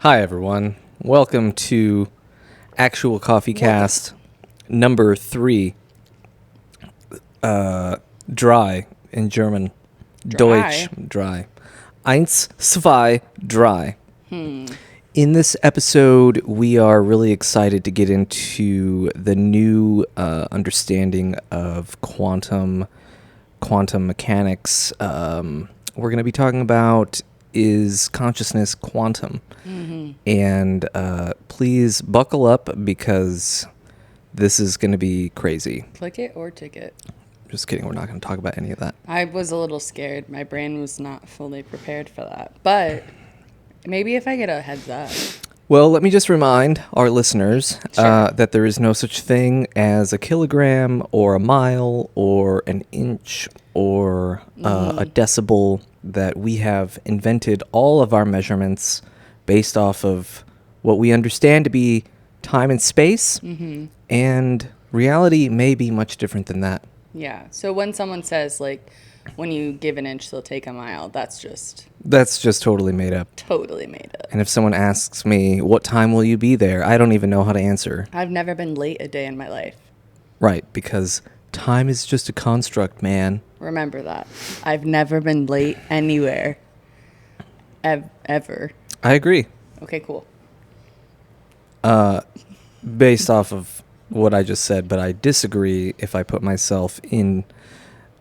Hi, everyone. Welcome to Actual Coffee Cast number 3. Dry in German. Deutsch, dry. Eins, zwei, dry. In this episode, we are really excited to get into the new understanding of quantum mechanics. We're going to be talking about, is consciousness quantum? And please buckle up because this is going to be crazy. Click it or ticket. Just kidding. We're not going to talk about any of that. I was a little scared. My brain was not fully prepared for that. But maybe if I get a heads up. Well, let me just remind our listeners Sure. that there is no such thing as a kilogram or a mile or an inch or a decibel, that we have invented all of our measurements based off of what we understand to be time and space, and reality may be much different than that. Yeah. So when someone says, like, when you give an inch, they'll take a mile, that's just That's just totally made up. totally made up. And if someone asks me, what time will you be there? I don't even know how to answer. I've never been late a day in my life. Right, because time is just a construct, man. Remember that. I've never been late anywhere. Ever. I agree. Okay, cool. Based off of what I just said, but I disagree if I put myself in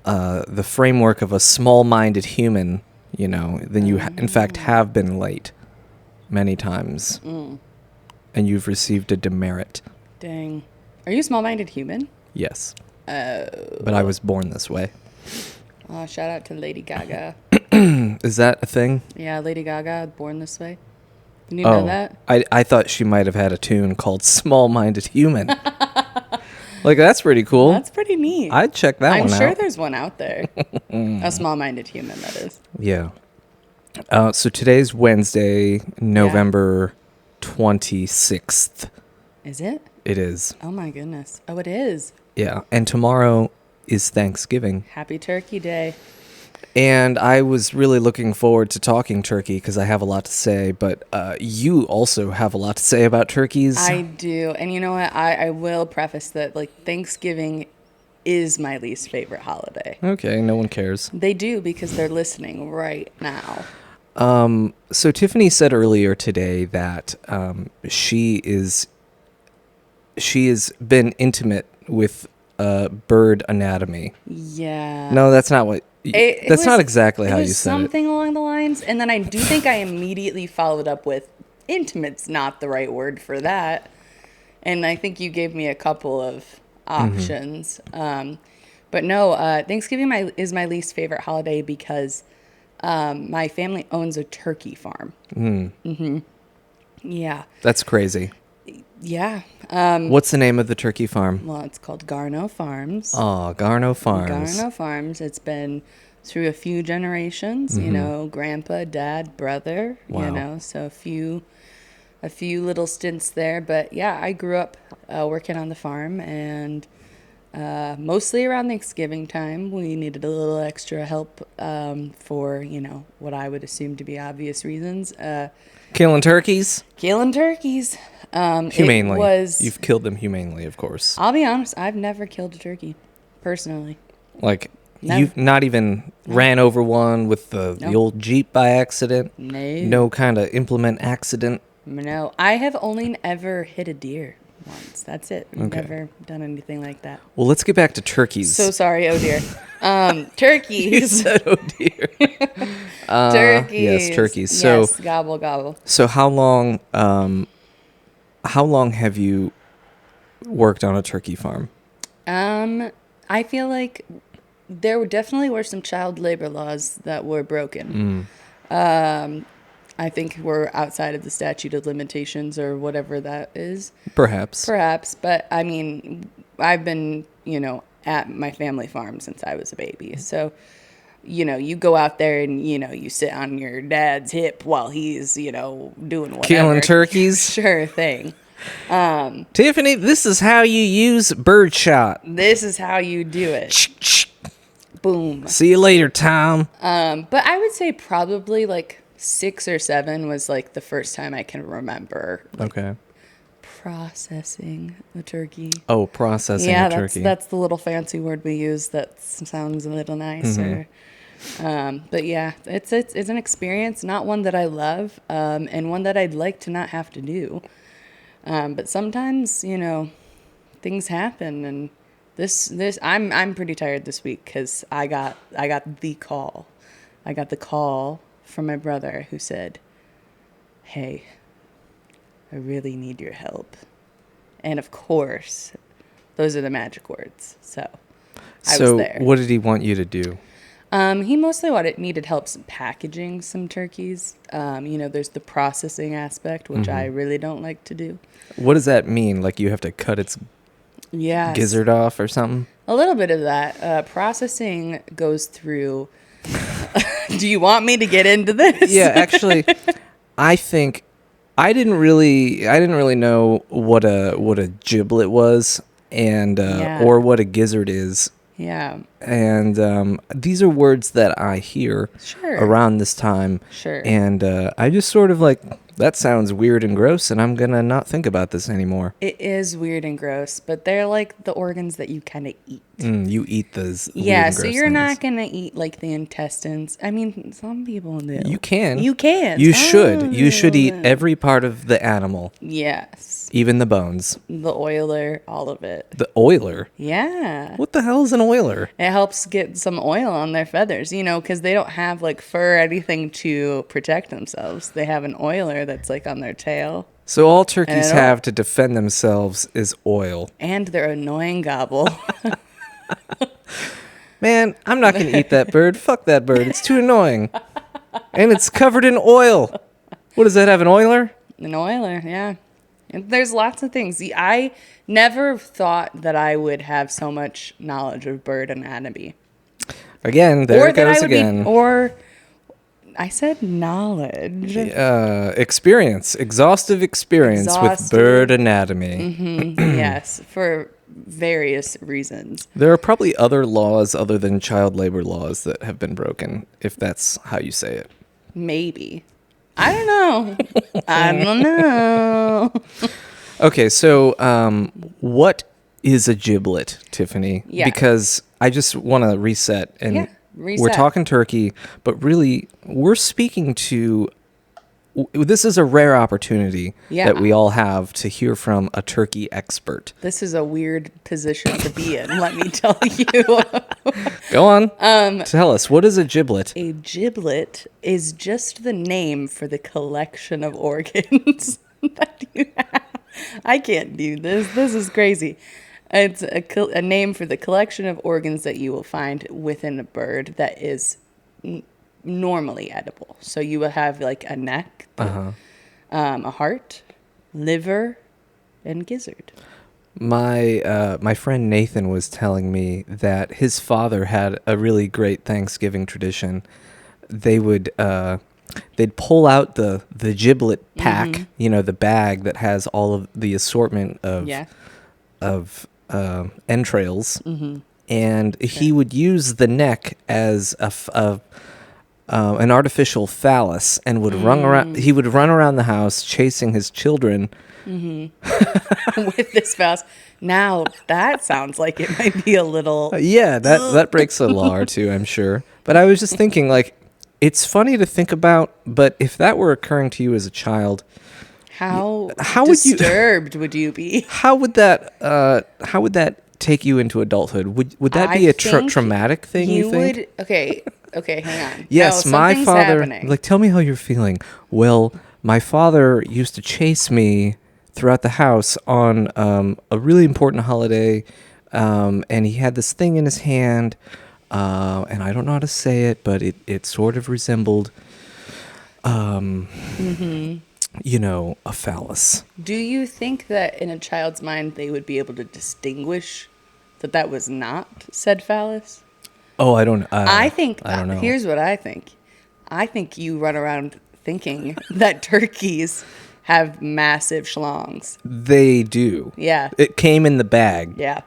the framework of a small-minded human, then you in fact have been late many times. And you've received a demerit. Dang. Are you a small-minded human? Yes. But I was born this way. Oh, shout out to Lady Gaga. Is that a thing? Yeah, Lady Gaga, born this way. You need to know that? I thought she might have had a tune called Small-Minded Human. Like, that's pretty cool. That's pretty neat. I'd check that I'm one sure out. there's one out there. A small-minded human, that is. Yeah. So today's Wednesday, November 26th. Is it? It is. Oh my goodness. Oh, it is. Yeah. And tomorrow is Thanksgiving. Happy Turkey Day. And I was really looking forward to talking turkey because I have a lot to say, but you also have a lot to say about turkeys. I do. And you know what? I will preface that, like, Thanksgiving is my least favorite holiday. Okay, no one cares. They do because they're listening right now. So Tiffany said earlier today that she has been intimate with bird anatomy. Yeah. No, that's not what. It That's was- not exactly how it you was said something along the lines. And then I do think I immediately followed up with intimate's not the right word for that. And I think you gave me a couple of options. But no, Thanksgiving is my least favorite holiday because my family owns a turkey farm. Yeah. it. That's crazy. Yeah. What's the name of the turkey farm? Well, it's called Garno Farms. Oh, Garno Farms. Garno Farms. It's been through a few generations, grandpa, dad, brother, Wow. so a few little stints there. But yeah, I grew up working on the farm, and mostly around Thanksgiving time, we needed a little extra help for, what I would assume to be obvious reasons. Killing turkeys? Killing turkeys. Humanely. You've You've killed them humanely, of course. I'll be honest, I've never killed a turkey, personally. Like, No. you've not even ran over one with the No. old Jeep by accident? No. No kind of implement accident? No, I have only ever hit a deer once. That's it. Okay. Never done anything like that. Well, let's get back to turkeys. So sorry, oh dear. You Turkeys. said, oh dear. Turkeys. Yes, turkeys. So, yes, gobble gobble. so how long have you worked on a turkey farm? I feel like there definitely were some child labor laws that were broken. I think we're outside of the statute of limitations or whatever that is. Perhaps. Perhaps, but I mean, I've been, at my family farm since I was a baby. So, you go out there and, you sit on your dad's hip while he's, doing whatever. Killing turkeys? Sure thing. Tiffany, this is how you use birdshot. This is how you do it. Boom. See you later, Tom. But I would say probably like 6 or 7 was like the first time I can remember Okay. processing the turkey. Oh, processing Yeah, a turkey. that's the little fancy word we use that sounds a little nicer. But yeah, it's an experience, not one that I love, and one that I'd like to not have to do. But sometimes, things happen, and I'm pretty tired this week because I got the call. I got the call from my brother who said, "Hey, I really need your help." And of course, those are the magic words. So I was there. What did he want you to do? He mostly needed help packaging some turkeys. There's the processing aspect, which I really don't like to do. What does that mean? Like you have to cut its Yes. gizzard off or something? A little bit of that. Processing goes through. Do you want me to get into this? Yeah, actually, I think I didn't really know what a giblet was and or what a gizzard is. Yeah. And these are words that I hear around this time. Sure. And I just sort of like, that sounds weird and gross, and I'm going to not think about this anymore. It is weird and gross, but they're like the organs that you kind of eat. You eat those weird Yeah, and so gross you're things. not going to eat like the intestines. I mean, some people do. You can. You can. You should. You should eat every part of the animal. Yes. Even the bones. The oiler, all of it. The oiler? Yeah. What the hell is an oiler? It helps get some oil on their feathers, because they don't have like fur or anything to protect themselves. They have an oiler that's like on their tail. So all turkeys And have to defend themselves is oil. And their annoying gobble. Man, I'm not going to eat that bird. Fuck that bird. It's too annoying. And it's covered in oil. What does that have, an oiler? An oiler, yeah. And there's lots of things. I never thought that I would have so much knowledge of bird anatomy. Again, there it goes again. I said knowledge. Experience. Exhaustive experience with bird anatomy. Yes, for various reasons. There are probably other laws other than child labor laws that have been broken, if that's how you say it. Maybe. I don't know. I don't know. Okay, so what is a giblet, Tiffany? Yeah. Because I just want to reset. And reset. We're talking turkey, but really we're speaking to... This is a rare opportunity that we all have to hear from a turkey expert. This is a weird position to be in, let me tell you. Go on. Tell us, what is a giblet? A giblet is just the name for the collection of organs that you have. I can't do this. This is crazy. It's a name for the collection of organs that you will find within a bird that is normally edible. So you will have like a neck, a heart, liver, and gizzard. My friend Nathan was telling me that his father had a really great Thanksgiving tradition. They would they'd pull out the giblet pack, the bag that has all of the assortment of entrails, and he would use the neck as an artificial phallus, and would run around. He would run around the house chasing his children with this phallus. Now that sounds like it might be a little. That breaks a law or two, I'm sure. But I was just thinking, like, it's funny to think about. But if that were occurring to you as a child, how disturbed would you be? How would that take you into adulthood? Would that be a traumatic thing? You think? Okay, hang on. Yes, my father. Happening. Like, tell me how you're feeling. Well, my father used to chase me throughout the house on a really important holiday, and he had this thing in his hand, and I don't know how to say it, but it sort of resembled, a phallus. Do you think that in a child's mind they would be able to distinguish that was not said phallus? Oh, I don't. I think. I don't know. Here's what I think. I think you run around thinking that turkeys have massive schlongs. They do. Yeah. It came in the bag. Yeah.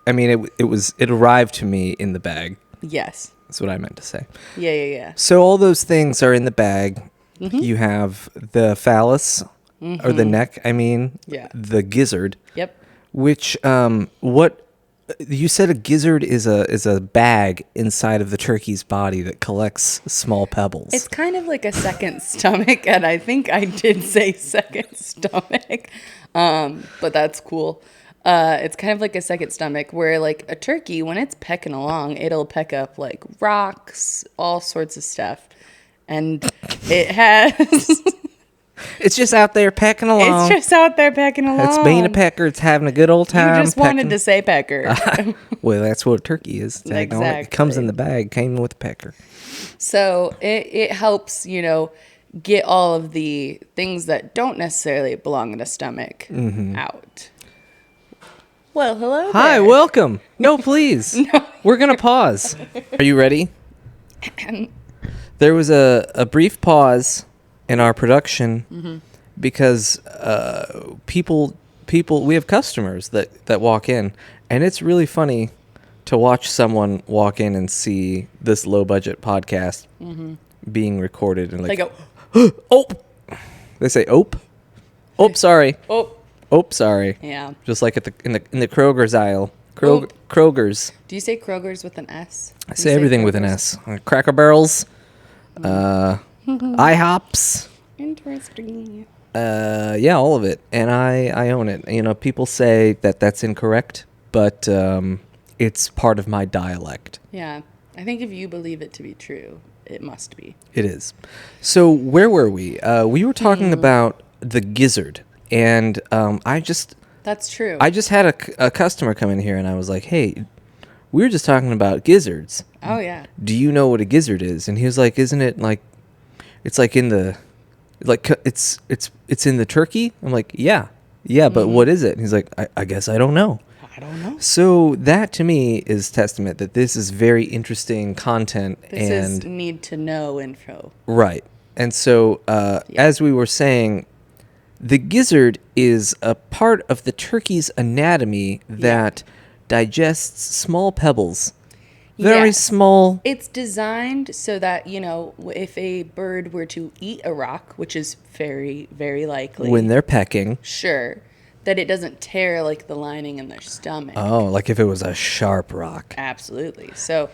I mean, it arrived to me in the bag. Yes. That's what I meant to say. Yeah. So all those things are in the bag, You have the phallus, or the neck, I mean. Yeah. The gizzard. Yep. Which, what... You said a gizzard is a bag inside of the turkey's body that collects small pebbles. It's kind of like a second stomach, and I think I did say second stomach, but that's cool. It's kind of like a second stomach where, like, a turkey, when it's pecking along, it'll peck up, like, rocks, all sorts of stuff. And it has... It's just out there pecking along. It's just out there pecking along. It's being a pecker. It's having a good old time. You just wanted to say pecker. Well, that's what a turkey is. Exactly. It comes in the bag. Came with a pecker. So it helps, get all of the things that don't necessarily belong in a stomach out. Well, hello there. Hi, welcome. No, please. We're going to pause. Are you ready? There was a brief pause in our production because people we have customers that walk in, and it's really funny to watch someone walk in and see this low budget podcast being recorded and They go, oh, they say sorry, sorry. Yeah. Just like at in the Kroger's aisle. Oop. Kroger's. Do you say Kroger's with an S? I say everything with an S. Cracker Barrels. IHOPs. Interesting. Yeah, all of it, and I own it. People say that that's incorrect, but it's part of my dialect. Yeah, I think if you believe it to be true, it must be. It is. So where were we? We were talking about the gizzard, and That's true. I just had a customer come in here, and I was like, "Hey, we were just talking about gizzards. Oh yeah. Do you know what a gizzard is?" And he was like, "Isn't it like, it's like in the, like it's in the turkey?" I'm like, "Yeah, but what is it?" And he's like, I guess I don't know. I don't know. So that to me is testament that this is very interesting content. This is need to know info. Right. And so as we were saying, the gizzard is a part of the turkey's anatomy that digests small pebbles. Very small. It's designed so that, if a bird were to eat a rock, which is very, very likely. When they're pecking. Sure. That it doesn't tear, like, the lining in their stomach. Oh, like if it was a sharp rock. Absolutely. So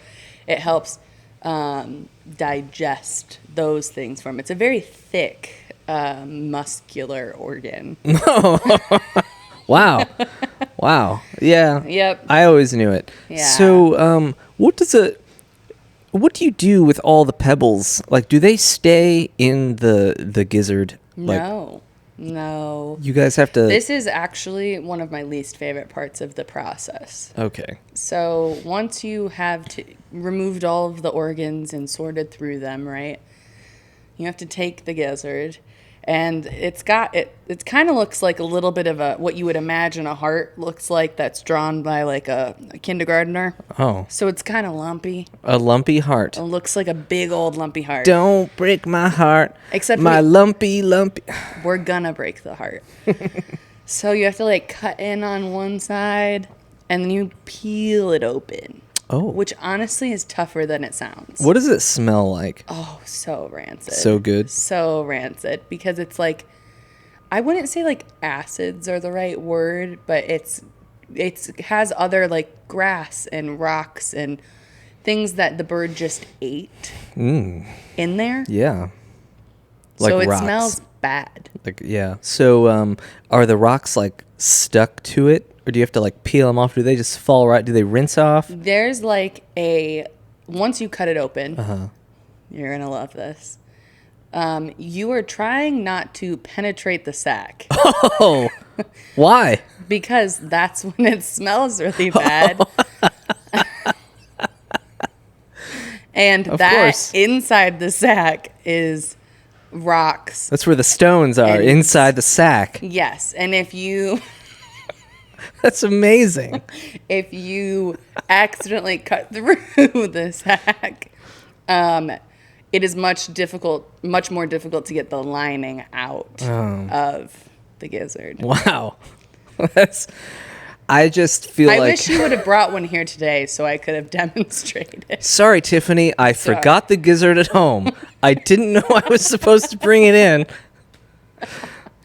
it helps digest those things for them. It's a very thick, muscular organ. Wow. Wow. Yeah. Yep. I always knew it. Yeah. So, what do you do with all the pebbles? Like, do they stay in the gizzard? No. You guys have to... This is actually one of my least favorite parts of the process. Okay. So once you have removed all of the organs and sorted through them, right, you have to take the gizzard, and it kind of looks like a little bit of what you would imagine a heart looks like that's drawn by like a kindergartner. Oh. So it's kind of lumpy. A lumpy heart. It looks like a big old lumpy heart. Don't break my heart. Except my lumpy. We're gonna break the heart. So you have to like cut in on one side and then you peel it open. Oh. Which honestly is tougher than it sounds. What does it smell like? Oh, so rancid. So good? So rancid. Because it's like, I wouldn't say like acids are the right word, but it has other like grass and rocks and things that the bird just ate in there. Yeah. Like so it rocks. smells bad. Like, yeah. So are the rocks like stuck to it? Or do you have to like peel them off? Do they just fall right? Do they rinse off? There's like once you cut it open, you're going to love this. You are trying not to penetrate the sack. Oh, why? Because that's when it smells really bad. And of that course. Inside the sack is rocks. That's where the stones are, inside the sack. Yes. And if you... That's amazing. If you accidentally cut through the sack, it is much more difficult to get the lining out of the gizzard. Wow. I just feel I like... wish you would have brought one here today so I could have demonstrated. Sorry, Tiffany. I forgot the gizzard at home. I didn't know I was supposed to bring it in.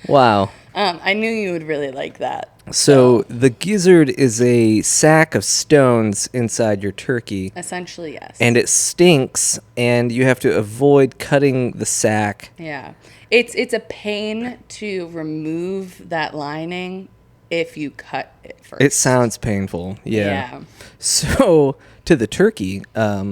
Wow. I knew you would really like that. So the gizzard is a sack of stones inside your turkey. Essentially, yes. And it stinks, and you have to avoid cutting the sack. Yeah. It's a pain to remove that lining if you cut it first. It sounds painful. Yeah. So to the turkey, Yeah.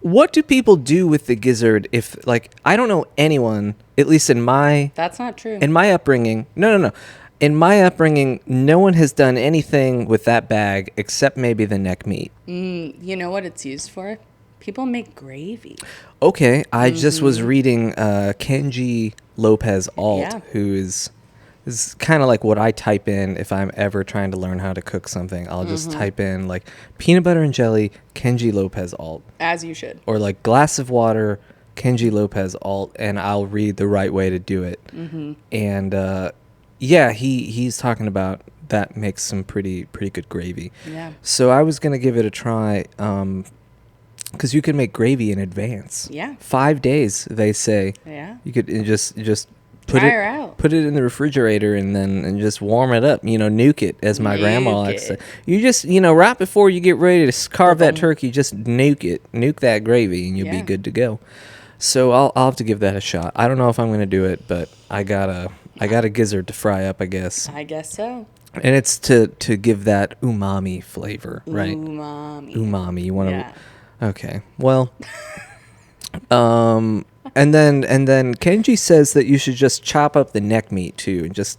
what do people do with the gizzard if, like, I don't know anyone, at least in my That's not true. upbringing. No. In my upbringing, no one has done anything with that bag except maybe the neck meat. You know what it's used for? People make gravy. Okay, I just was reading Kenji Lopez Alt, Yeah. who is kind of like what I type in if I'm ever trying to learn how to cook something. I'll just type in like peanut butter and jelly, Kenji Lopez Alt, As you should. or like glass of water, Kenji Lopez Alt, and I'll read the right way to do it. And yeah, he's talking about that makes some pretty good gravy. Yeah. So I was gonna give it a try. Because you can make gravy in advance. Yeah. 5 days, they say. Yeah. You could just put Try it her out. put it in the refrigerator and just warm it up. Nuke it, as my grandma likes to. Nuke it. You just right before you get ready to carve that turkey, just nuke that gravy, and you'll be Yeah. good to go. So I'll have to give that a shot. I don't know if I'm going to do it, but I got a gizzard to fry up, I guess. I guess so. And it's to give that umami flavor, right? Umami. You want to. Yeah. Okay. Well, and then Kenji says that you should just chop up the neck meat too and just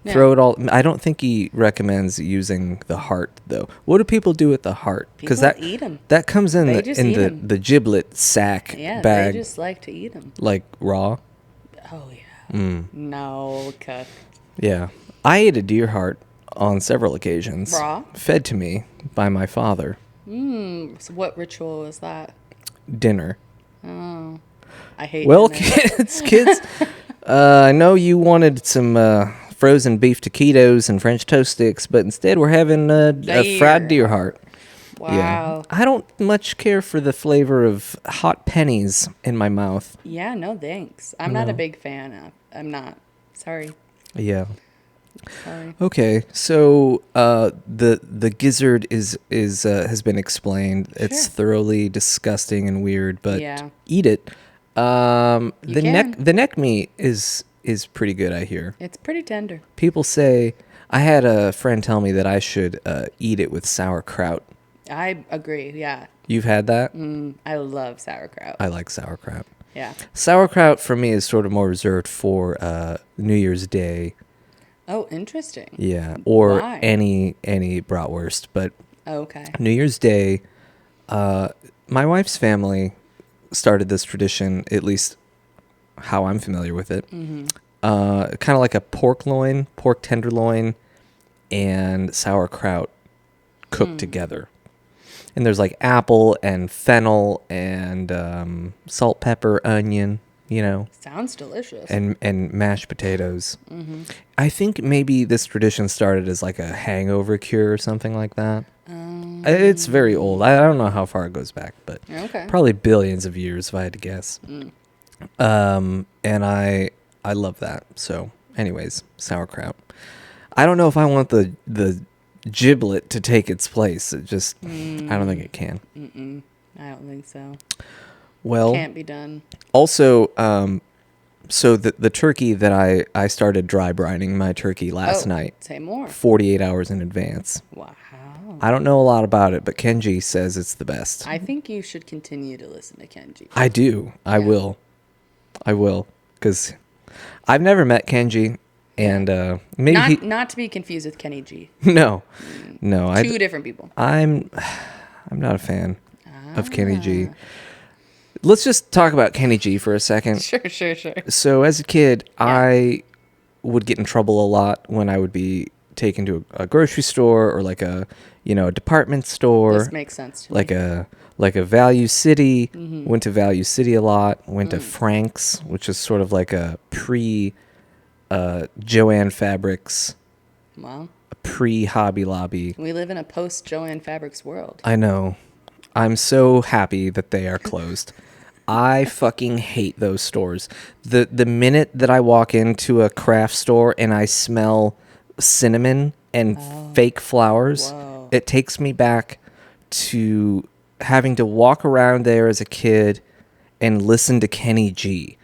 throw it all. I don't think he recommends using the heart though. What do people do with the heart? People that eat 'em. that comes in They just eat 'em. the giblet sack Yeah, bag, they just like to eat them. like raw. Oh, yeah. No, cooked. Yeah, I ate a deer heart on several occasions. Raw? Fed to me by my father. So what ritual was that? Dinner. I hate Well, dinner. kids, I know you wanted some frozen beef taquitos and French toast sticks, but instead we're having a fried deer heart. Wow. Yeah. I don't much care for the flavor of hot pennies in my mouth. Yeah, no thanks. I'm not a big fan. I'm not. Sorry. Yeah. Sorry. Okay, so the gizzard is has been explained. It's Sure. thoroughly disgusting and weird, but Yeah. eat it. The can. neck meat is pretty good, I hear. It's pretty tender. People say, I had a friend tell me that I should eat it with sauerkraut. I agree. Yeah. You've had that? I love sauerkraut. I like sauerkraut. Yeah. Sauerkraut for me is sort of more reserved for New Year's Day. Oh, interesting. Yeah, or Why? any bratwurst, but Okay. New Year's Day, my wife's family started this tradition, at least how I'm familiar with it. Kind of like a pork tenderloin, and sauerkraut cooked together. And there's like apple and fennel and salt, pepper, onion, Sounds delicious. and mashed potatoes. I think maybe this tradition started as like a hangover cure or something like that. It's very old. I don't know how far it goes back, but Okay. probably billions of years if I had to guess. And I love that. So, anyways, sauerkraut. I don't know if I want the giblet to take its place. It just, I don't think it can. I don't think so. Well, Can't be done. also, so the turkey that I started dry brining my turkey last night, Say more. 48 hours in advance. Wow. I don't know a lot about it, but Kenji says it's the best. I think you should continue to listen to Kenji. I do. I will. Because I've never met Kenji, and maybe Not to be confused with Kenny G. no. Two different people. I'm not a fan of Kenny G. Let's just talk about Kenny G for a second. Sure. So as a kid, I would get in trouble a lot when I would be taken to a grocery store or like a department store. This makes sense to like me. a Value City. Went to Value City a lot. Went to Frank's, which is sort of like a pre Joanne Fabrics, Well, a pre Hobby Lobby. we live in a post Joanne Fabrics world. I know. I'm so happy that they are closed. I fucking hate those stores. The minute that I walk into a craft store and I smell cinnamon and fake flowers, Whoa. it takes me back to having to walk around there as a kid and listen to Kenny G.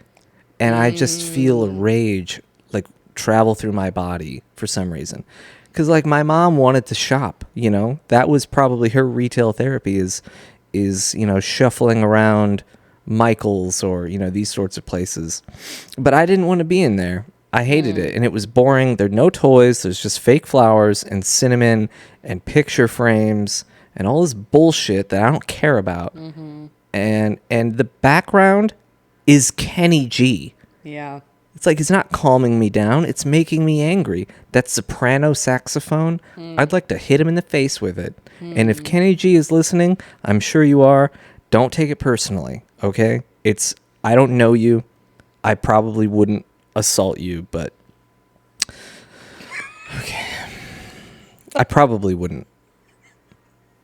And I just feel a rage like travel through my body for some reason. Cuz like my mom wanted to shop, you know? That was probably her retail therapy is you know, shuffling around Michael's or, you know, these sorts of places. But I didn't want to be in there. I hated it. And it was boring. There are no toys. There's just fake flowers and cinnamon and picture frames and all this bullshit that I don't care about. And the background is Kenny G. Yeah. It's like it's not calming me down. It's making me angry. That soprano saxophone, I'd like to hit him in the face with it. And if Kenny G is listening, I'm sure you are. Don't take it personally, okay? I don't know you. I probably wouldn't assault you, but okay. I probably wouldn't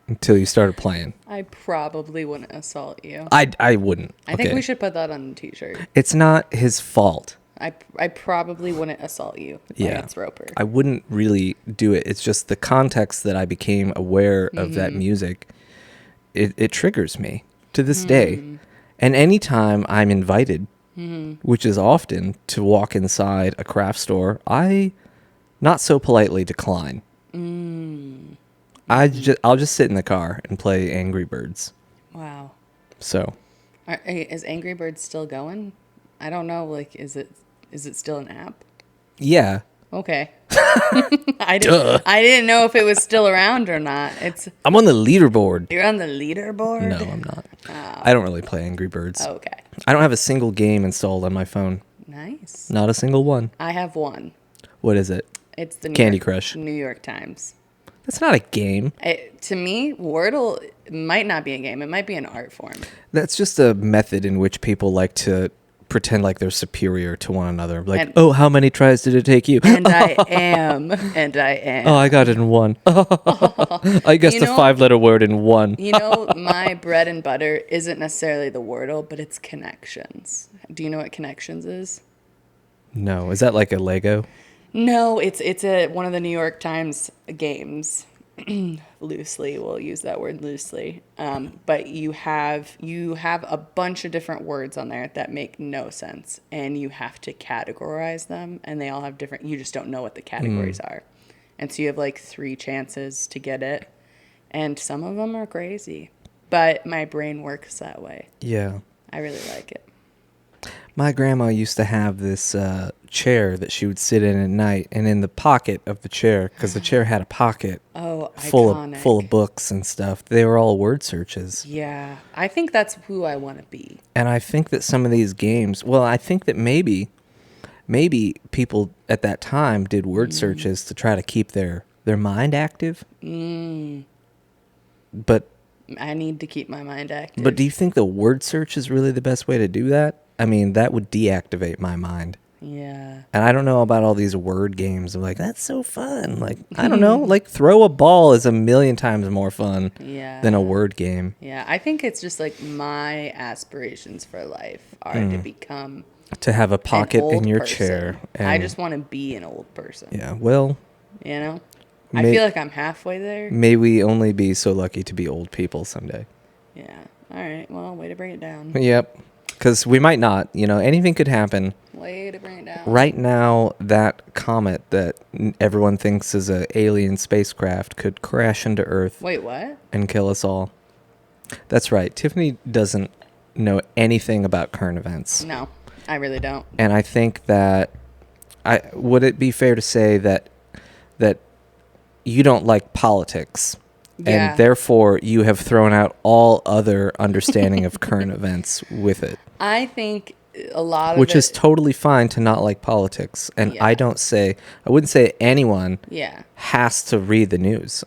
until you started playing. I probably wouldn't assault you. I wouldn't. I think we should put that on the t-shirt. It's not his fault. I probably wouldn't assault you. Yeah. Lance Roper. I wouldn't really do it. It's just the context that I became aware of that music. It triggers me to this day. And anytime I'm invited, which is often, to walk inside a craft store, I not so politely decline. I'll just sit in the car and play Angry Birds. Wow. So. Is Angry Birds still going? I don't know. Like, is it still an app? Yeah. Okay. I didn't know if it was still around or not. I'm on the leaderboard. You're on the leaderboard? No, I'm not. I don't really play Angry Birds. Okay. I don't have a single game installed on my phone. Nice. Not a single one. I have one. What is it? It's the Candy Crush. New York Times. That's not a game. To me, Wordle might not be a game. It might be an art form. That's just a method in which people like to pretend like they're superior to one another. Like, And- how many tries did it take you? And I am. And I am. Oh, I got it in one. I guessed a 5-letter word in one. You know, my bread and butter isn't necessarily the Wordle, but it's Connections. Do you know what Connections is? No, is that like a Lego? No, it's one of the New York Times games. Loosely, we'll use that word loosely. But you have a bunch of different words on there that make no sense, and you have to categorize them, and they all have different. You just don't know what the categories are, and so you have like 3 chances to get it, and some of them are crazy, but my brain works that way. Yeah. I really like it. My grandma used to have this chair that she would sit in at night, and in the pocket of the chair, because the chair had a pocket full of books and stuff, they were all word searches. Yeah, I think that's who I want to be. And I think that some of these games, well, I think that maybe people at that time did word searches to try to keep their mind active. But I need to keep my mind active. But do you think the word search is really the best way to do that? I mean, that would deactivate my mind. Yeah. And I don't know about all these word games. I'm like, that's so fun. Like, I don't know. Like, throw a ball is a million times more fun than a word game. Yeah. I think it's just like my aspirations for life are to become to have a pocket in your person. chair. And I just want to be an old person. Yeah. Well, you know, I feel like I'm halfway there. May we only be so lucky to be old people someday. Yeah. All right. Well, way to bring it down. Yep. Because we might not. You know, anything could happen. Way to bring it down. Right now, that comet that everyone thinks is an alien spacecraft could crash into Earth. Wait, what? And kill us all. That's right. Tiffany doesn't know anything about current events. No, I really don't. And I think that would it be fair to say that you don't like politics, yeah. and therefore you have thrown out all other understanding of current events with it. I think a lot of which is totally fine to not like politics, and yeah. I wouldn't say anyone yeah. has to read the news.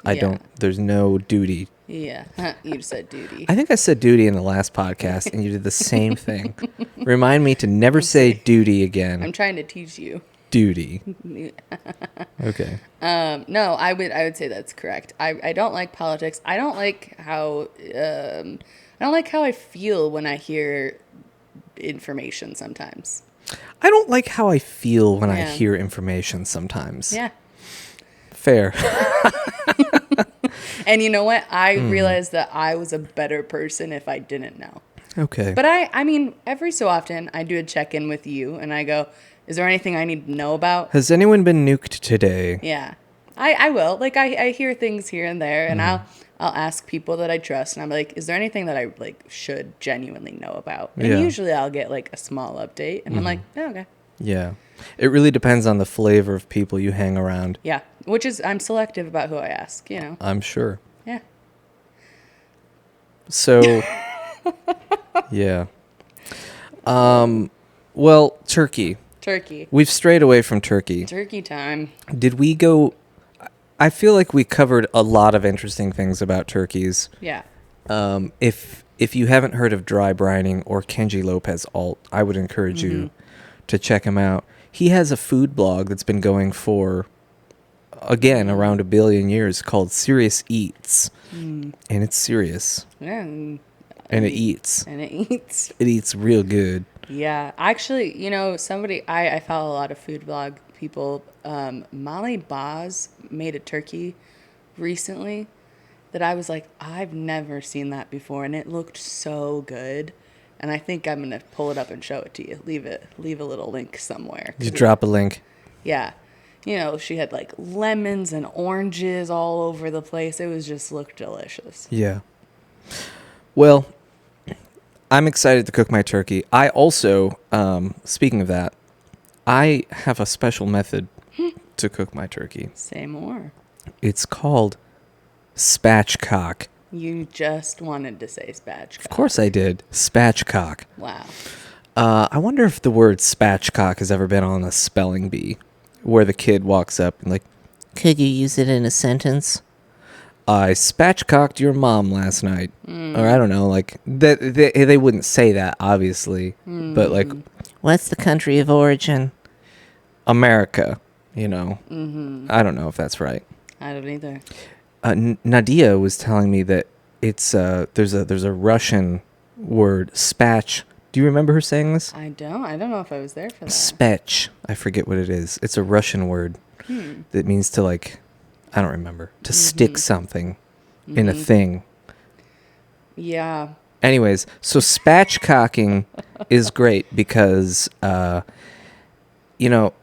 There's no duty. Yeah, you said duty. I think I said duty in the last podcast, and you did the same thing. Remind me to never say duty again. I'm trying to teach you. Duty. Okay. No, I would say that's correct. I don't like politics. I don't like how I feel when I hear information sometimes. I don't like how I feel when I Yeah. hear information sometimes. Yeah. Fair. And you know what? I realized that I was a better person if I didn't know. Okay. But I mean, every so often I do a check-in with you and I go, is there anything I need to know about? Has anyone been nuked today? Yeah. I will. Like I hear things here and there and I'll ask people that I trust and I'm like, is there anything that I like should genuinely know about? And Yeah. usually I'll get like a small update and I'm like, oh, okay. Yeah. It really depends on the flavor of people you hang around. Yeah. Which is I'm selective about who I ask, you know. I'm sure. Yeah. So, yeah. Well, turkey. Turkey. We've strayed away from turkey. Turkey time. Did we go? I feel like we covered a lot of interesting things about turkeys. Yeah. If you haven't heard of Dry Brining or Kenji Lopez Alt, I would encourage you to check him out. He has a food blog that's been going for, again, around 1 billion years called Serious Eats. And it's serious. Yeah. And it eats. And it eats. It eats real good. Yeah, actually, you know, I follow a lot of food blog people. Molly Boz made a turkey recently that I was like, I've never seen that before, and it looked so good. And I think I'm gonna pull it up and show it to you. Leave a little link somewhere. You drop a link. Yeah, you know, she had like lemons and oranges all over the place. It was just looked delicious. Yeah. Well, I'm excited to cook my turkey. I also, speaking of that, I have a special method to cook my turkey. Say more. It's called spatchcock. You just wanted to say spatchcock. Of course I did. Spatchcock. Wow. I wonder if the word spatchcock has ever been on a spelling bee where the kid walks up and like, could you use it in a sentence? I spatchcocked your mom last night. Or I don't know, like, they wouldn't say that, obviously. But like, what's the country of origin? America, you know. I don't know if that's right. I don't either. Nadia was telling me that it's there's a Russian word, spatch. Do you remember her saying this? I don't know if I was there for that. Spetch. I forget what it is. It's a Russian word that means to like, I don't remember, to stick something in a thing. Yeah. Anyways, so spatchcocking is great because, you know,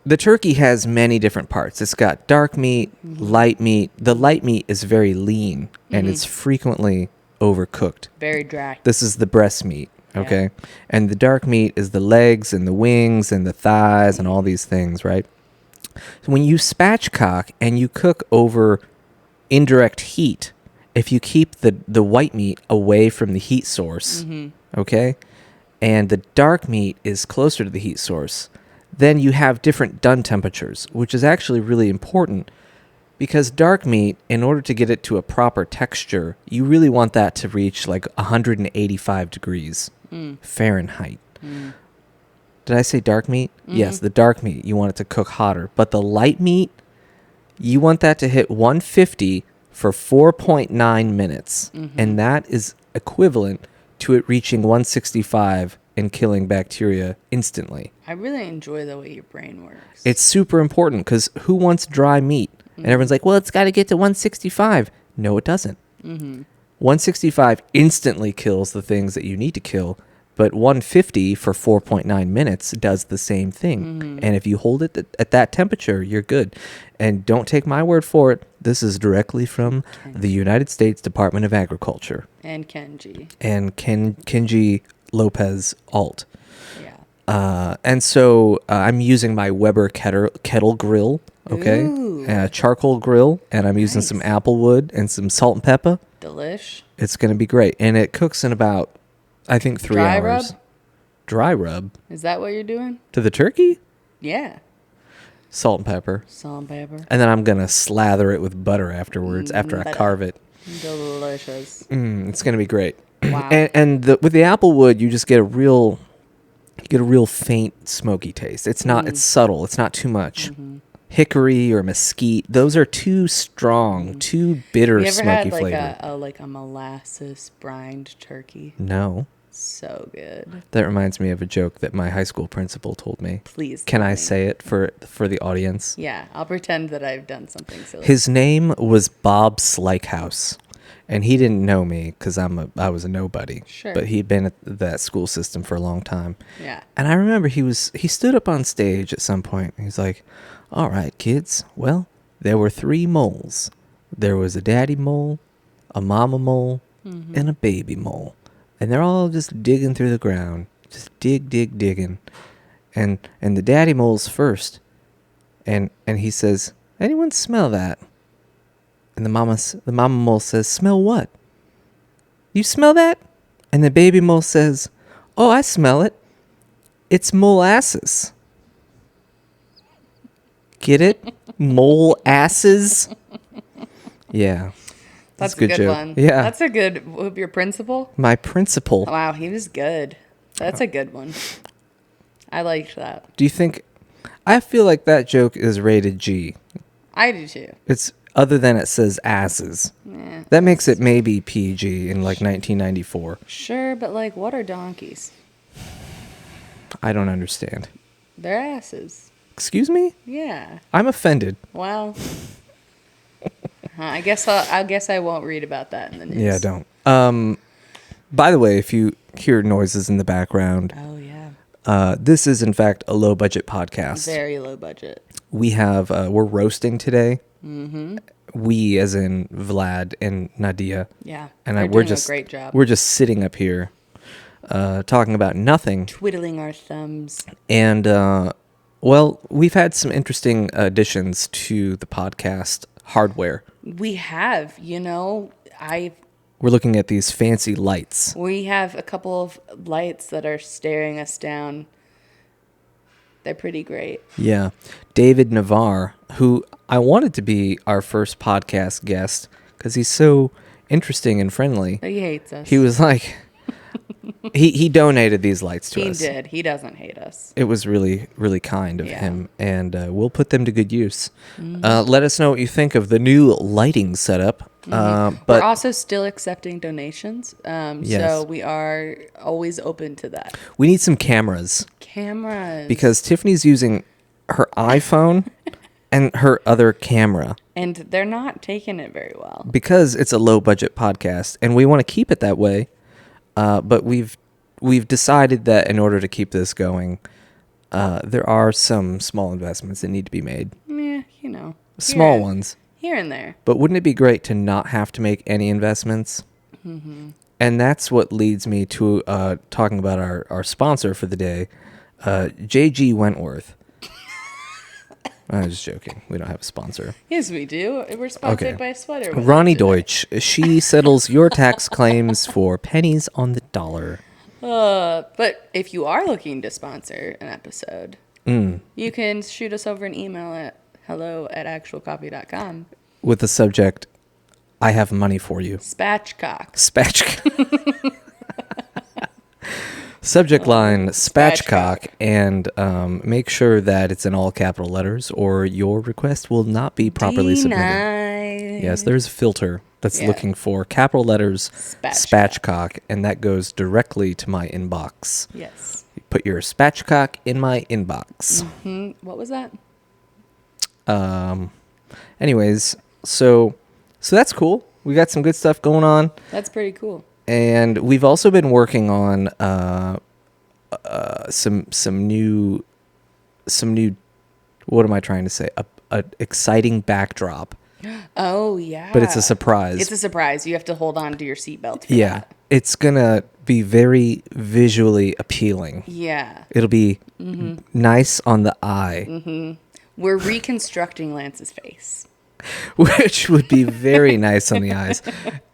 the turkey has many different parts. It's got dark meat, light meat. The light meat is very lean and it's frequently overcooked. Very dry. This is the breast meat, okay? And the dark meat is the legs and the wings and the thighs and all these things, right? So when you spatchcock and you cook over indirect heat, if you keep the white meat away from the heat source, okay, and the dark meat is closer to the heat source, then you have different done temperatures, which is actually really important because dark meat, in order to get it to a proper texture, you really want that to reach like 185 degrees Fahrenheit. Did I say dark meat? Yes, the dark meat, you want it to cook hotter. But the light meat, you want that to hit 150 for 4.9 minutes. And that is equivalent to it reaching 165 and killing bacteria instantly. I really enjoy the way your brain works. It's super important because who wants dry meat? And everyone's like, well, it's got to get to 165. No, it doesn't. 165 instantly kills the things that you need to kill, but 150 for 4.9 minutes does the same thing. And if you hold it at that temperature, you're good. And don't take my word for it. This is directly from the United States Department of Agriculture. And Kenji. And Kenji Lopez Alt. Yeah. And so I'm using my Weber kettle grill, okay? Ooh. Charcoal grill, and I'm using some apple wood and some salt and pepper. Delish. It's going to be great. And it cooks in about, I think, 3 Dry hours. rub? Dry rub? Is that what you're doing? To the turkey? Yeah. Salt and pepper. Salt and pepper. And then I'm going to slather it with butter afterwards, after I butter. carve it. Delicious. It's going to be great. Wow. And with the apple wood, you just get a real faint smoky taste. It's not, it's subtle. It's not too much. Hickory or mesquite, those are too strong, too bitter, You ever smoky had like flavor. a molasses brined turkey? No. So good. That reminds me of a joke that my high school principal told me. Please. Can tell I me. say it for the audience? Yeah, I'll pretend that I've done something silly. His name was Bob Slikehouse, and he didn't know me because I was a nobody. Sure. But he'd been at that school system for a long time. Yeah. And I remember he stood up on stage at some point. And he's like, "All right, kids. Well, there were 3 moles. There was a daddy mole, a mama mole, and a baby mole. And they're all just digging through the ground. Just digging. And the daddy mole's first. And he says, 'Anyone smell that?' And the mama mole says, 'Smell what?' 'You smell that?' And the baby mole says, 'Oh, I smell it. It's molasses.' Get it? Mole asses? Yeah. That's a a good good joke. one. Yeah. That's a good. Your principal? My principal. Wow, he was good. That's a good one. I liked that. Do you think... I feel like that joke is rated G. I do too. It's other than it says asses. Yeah. That makes it maybe PG in like 1994. Sure, but like, what are donkeys? I don't understand. They're asses. Excuse me? Yeah. I'm offended. Well, I guess I won't read about that in the news. Yeah, don't. By the way, if you hear noises in the background, Oh yeah. this is in fact a low budget podcast. Very low budget. We have we're roasting today. Mm-hmm. We, as in Vlad and Nadia. Yeah. And they're we're doing just a great job. We're just sitting up here, talking about nothing. Twiddling our thumbs. And well, we've had some interesting additions to the podcast hardware. We have, We're looking at these fancy lights. we have a couple of lights that are staring us down. They're pretty great. Yeah. David Navarre, who I wanted to be our first podcast guest because he's so interesting and friendly. But he hates us. He was like, he donated these lights to He us. did. He doesn't hate us. It was really, really kind of Yeah. him, and we'll put them to good use. Let us know what you think of the new lighting setup. We're But also still accepting donations. Yes. So we are always open to that. we need some cameras Cameras. because Tiffany's using her iPhone and her other camera And they're not taking it very well. because it's a low budget podcast, and we want to keep it that way. But we've decided that in order to keep this going, there are some small investments that need to be made. Yeah, Small here- ones. Here and there. But wouldn't it be great to not have to make any investments? Mm-hmm. And that's what leads me to talking about our sponsor for the day, JG Wentworth. I'm just joking. We don't have a sponsor. Yes, we do. We're sponsored Okay. by Sweater. Ronnie Deutsch. She settles your tax claims for pennies on the dollar. But if you are looking to sponsor an episode, you can shoot us over an email at hello@actualcoffee.com. With the subject, I have money for you. Spatchcock. Spatchcock. Subject line, spatchcock, and make sure that it's in all capital letters or your request will not be properly submitted. Denied. Yes, there's a filter that's Yeah. looking for capital letters, Spatchcock. spatchcock, and that goes directly to my inbox. Yes. You put your spatchcock in my inbox. What was that? Anyways, so that's cool. We got some good stuff going on. That's pretty cool. And we've also been working on some new what am I trying to say? A exciting backdrop, Oh, yeah. but it's a surprise. It's a surprise. You have to hold on to your seatbelt for Yeah, that. it's gonna be very visually appealing. Yeah. It'll be nice on the eye, We're reconstructing Lance's face. which would be very nice on the eyes.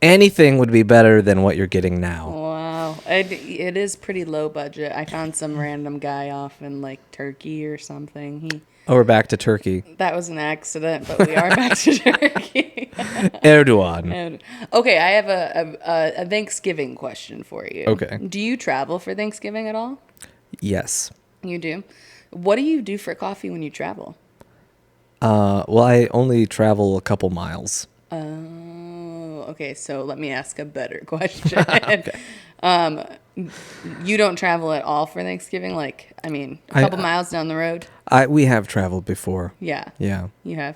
Anything would be better than what you're getting now. Wow. It is pretty low budget. I found some random guy off in like Turkey or something. Oh, we're back to Turkey. That was an accident, but we are back to Turkey. Erdogan. And- okay, I have a Thanksgiving question for you. Okay. Do you travel for Thanksgiving at all? Yes. You do? What do you do for coffee when you travel? Well, I only travel a couple miles. Oh, okay. So let me ask a better question. You don't travel at all for Thanksgiving? Like, I mean, a couple miles down the road? We have traveled before. Yeah. Yeah. You have.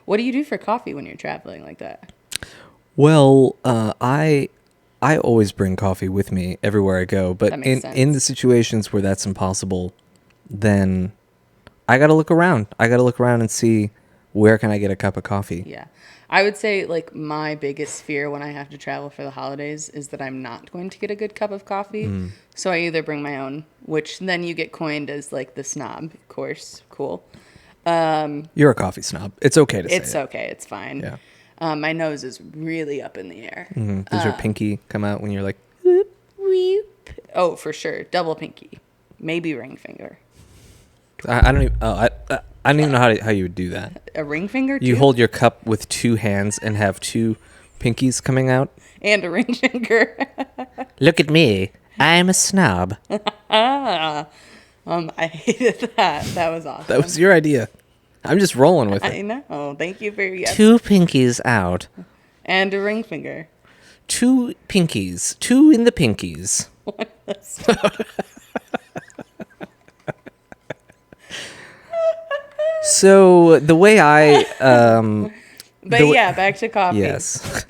What do you do for coffee when you're traveling like that? Well, I always bring coffee with me everywhere I go, but in the situations where that's impossible, then I got to look around. I got to look around and see where can I get a cup of coffee. Yeah. I would say, like, my biggest fear when I have to travel for the holidays is that I'm not going to get a good cup of coffee. So I either bring my own, which then you get coined as, like, the snob, of course. Cool. You're a coffee snob. It's okay to say It's okay. It's fine. Yeah. My nose is really up in the air. Does your pinky come out when you're like, Whoop, whoop. Oh, for sure. Double pinky. Maybe ring finger. I don't even. I don't even know how you would do that. A ring finger, too? You hold your cup with two hands and have two pinkies coming out. And a ring finger. Look at me. I'm a snob. I hated that. That was awesome. That was your idea. I'm just rolling with it. I know. Thank you for your yes. Two pinkies out. And a ring finger. Two pinkies. Two in the pinkies. So the way I But yeah, back to coffee. Yes.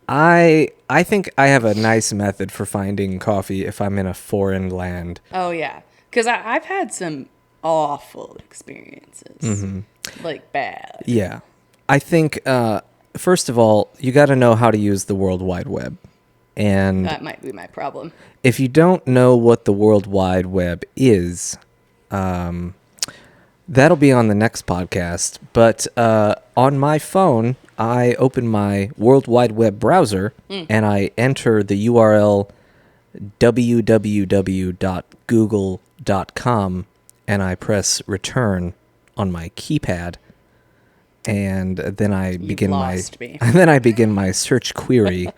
I think I have a nice method for finding coffee if I'm in a foreign land. Oh yeah, because I've had some awful experiences, like bad. Yeah, I think first of all you got to know how to use the World Wide Web, and That might be my problem. if you don't know what the World Wide Web is, that'll be on the next podcast. But on my phone, I open my World Wide Web browser and I enter the URL www.google.com and I press return on my keypad. And then I begin my search query.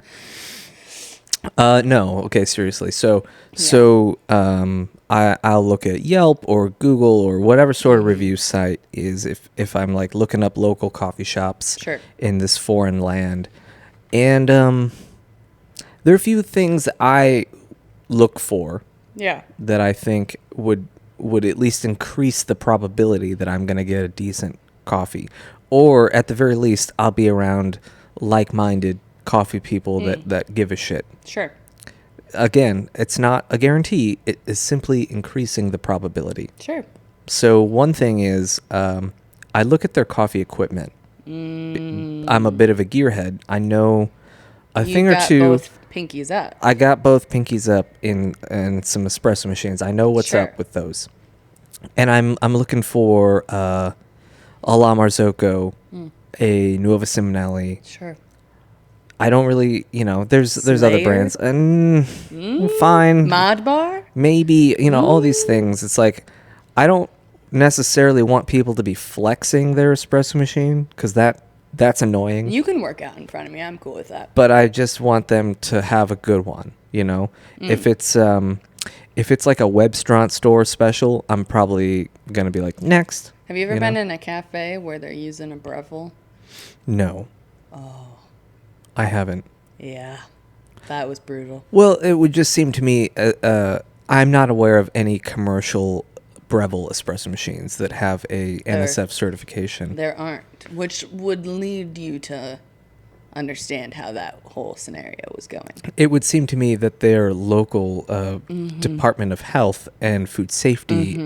No, okay, seriously. So I'll look at Yelp or Google or whatever sort of review site is if I'm like looking up local coffee shops in this foreign land. And there are a few things I look for that I think would at least increase the probability that I'm going to get a decent coffee. Or at the very least, I'll be around like-minded coffee people that give a shit. Sure. Again, it's not a guarantee. It is simply increasing the probability. Sure. So one thing is, I look at their coffee equipment. I'm a bit of a gearhead. I know a thing or two. Both pinkies up. I got both pinkies up in some espresso machines. I know what's up with those, and I'm looking for a La Marzocco, a Nuova Simonelli. Sure. I don't really, there's other brands. Fine. Mod Bar? Maybe, all these things. It's like, I don't necessarily want people to be flexing their espresso machine because that's annoying. You can work out in front of me. I'm cool with that. But I just want them to have a good one, If it's like a Webstrant store special, I'm probably going to be like, next. Have you ever been in a cafe where they're using a Breville? No. Oh. I haven't. Yeah, that was brutal. Well, it would just seem to me, I'm not aware of any commercial Breville espresso machines that have a NSF certification. There aren't, which would lead you to understand how that whole scenario was going. It would seem to me that their local Department of Health and Food Safety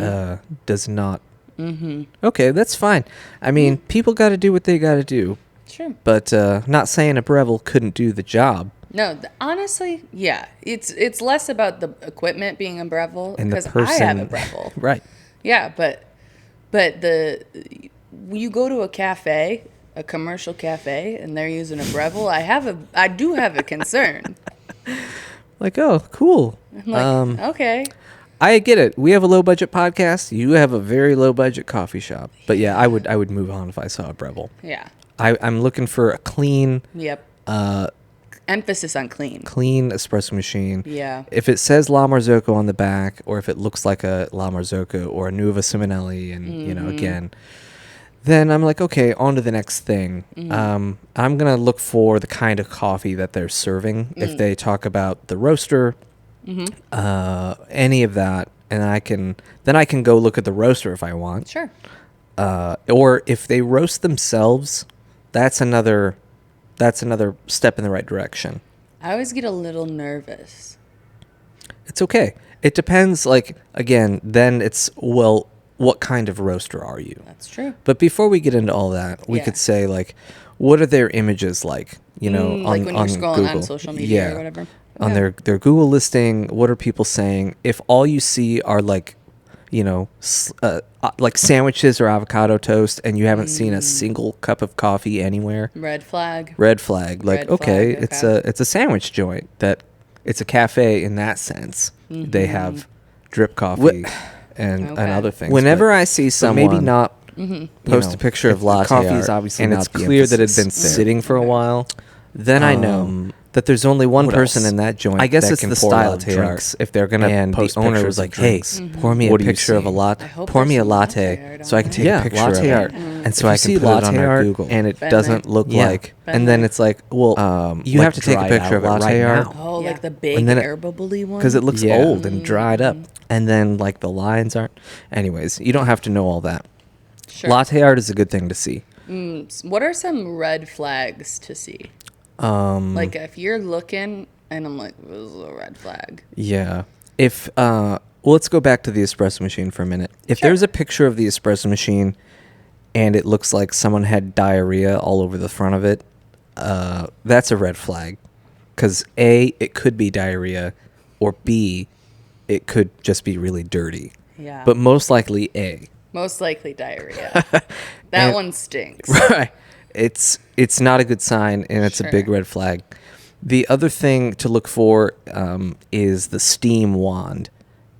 does not. Okay, that's fine. I mean, people got to do what they got to do. Sure. But not saying a Breville couldn't do the job. No, honestly, yeah. It's less about the equipment being a Breville because I have a Breville. Right. Yeah, but you go to a cafe, a commercial cafe, and they're using a Breville, I do have a concern. Like, oh, cool. I'm like, okay. I get it. We have a low budget podcast. You have a very low budget coffee shop. But yeah, I would move on if I saw a Breville. Yeah. I'm looking for a clean. Yep. Emphasis on clean. Clean espresso machine. Yeah. If it says La Marzocco on the back, or if it looks like a La Marzocco or a Nuova Simonelli, and again, then I'm like, okay, on to the next thing. Mm-hmm. I'm gonna look for the kind of coffee that they're serving. If they talk about the roaster, any of that, and I can go look at the roaster if I want. Sure. Or if they roast themselves, that's another step in the right direction. I always get a little nervous. It's okay. It depends. Like, again, then it's, well, what kind of roaster are you? That's true. But before we get into all that, we Yeah. could say, like, what are their images like? You know, Like when you're scrolling Google. on social media or whatever. On Yeah. their Google listing, what are people saying? If all you see are like, you know, like sandwiches or avocado toast, and you haven't seen a single cup of coffee anywhere, Red flag. red flag. Like, Red okay, flag, it's a sandwich joint. It's a cafe in that sense. They have drip coffee and Okay. other things. Whenever I see someone maybe not post a picture of latte coffee art, is obviously and not it's the clear that it's been emphasis there. sitting for a while, then I know that there's only one what person else? in that joint. I guess that it's can the pour style of latte drinks. art. If they're gonna And post the owner pictures was of like, "Hey, drinks, pour me a what do you picture of a see?" latte. I hope Pour me a there's some latte, latte art so I on can there. take Yeah, a picture latte of art. it, Mm. and so If I you can see put it on latte our art Google, and it Been doesn't there. look Yeah. like. Been And then there. it's like, well, you like have to take a dried picture of out it right latte art. now. Oh, Yeah. like the big And then it- air bubbly one? because it looks Yeah. old and dried up, and then like the lines aren't. Anyways, you don't have to know all that. Sure. Latte art is a good thing to see. What are some red flags to see? Like if you're looking and I'm like, this is a red flag. Yeah. If well, let's go back to the espresso machine for a minute. If Sure. there's a picture of the espresso machine and it looks like someone had diarrhea all over the front of it, that's a red flag. Because A, it could be diarrhea, or B, it could just be really dirty. Yeah. But most likely A. Most likely diarrhea. That And- one stinks. Right. It's not a good sign, and it's a big Sure. red flag. The other thing to look for is the steam wand.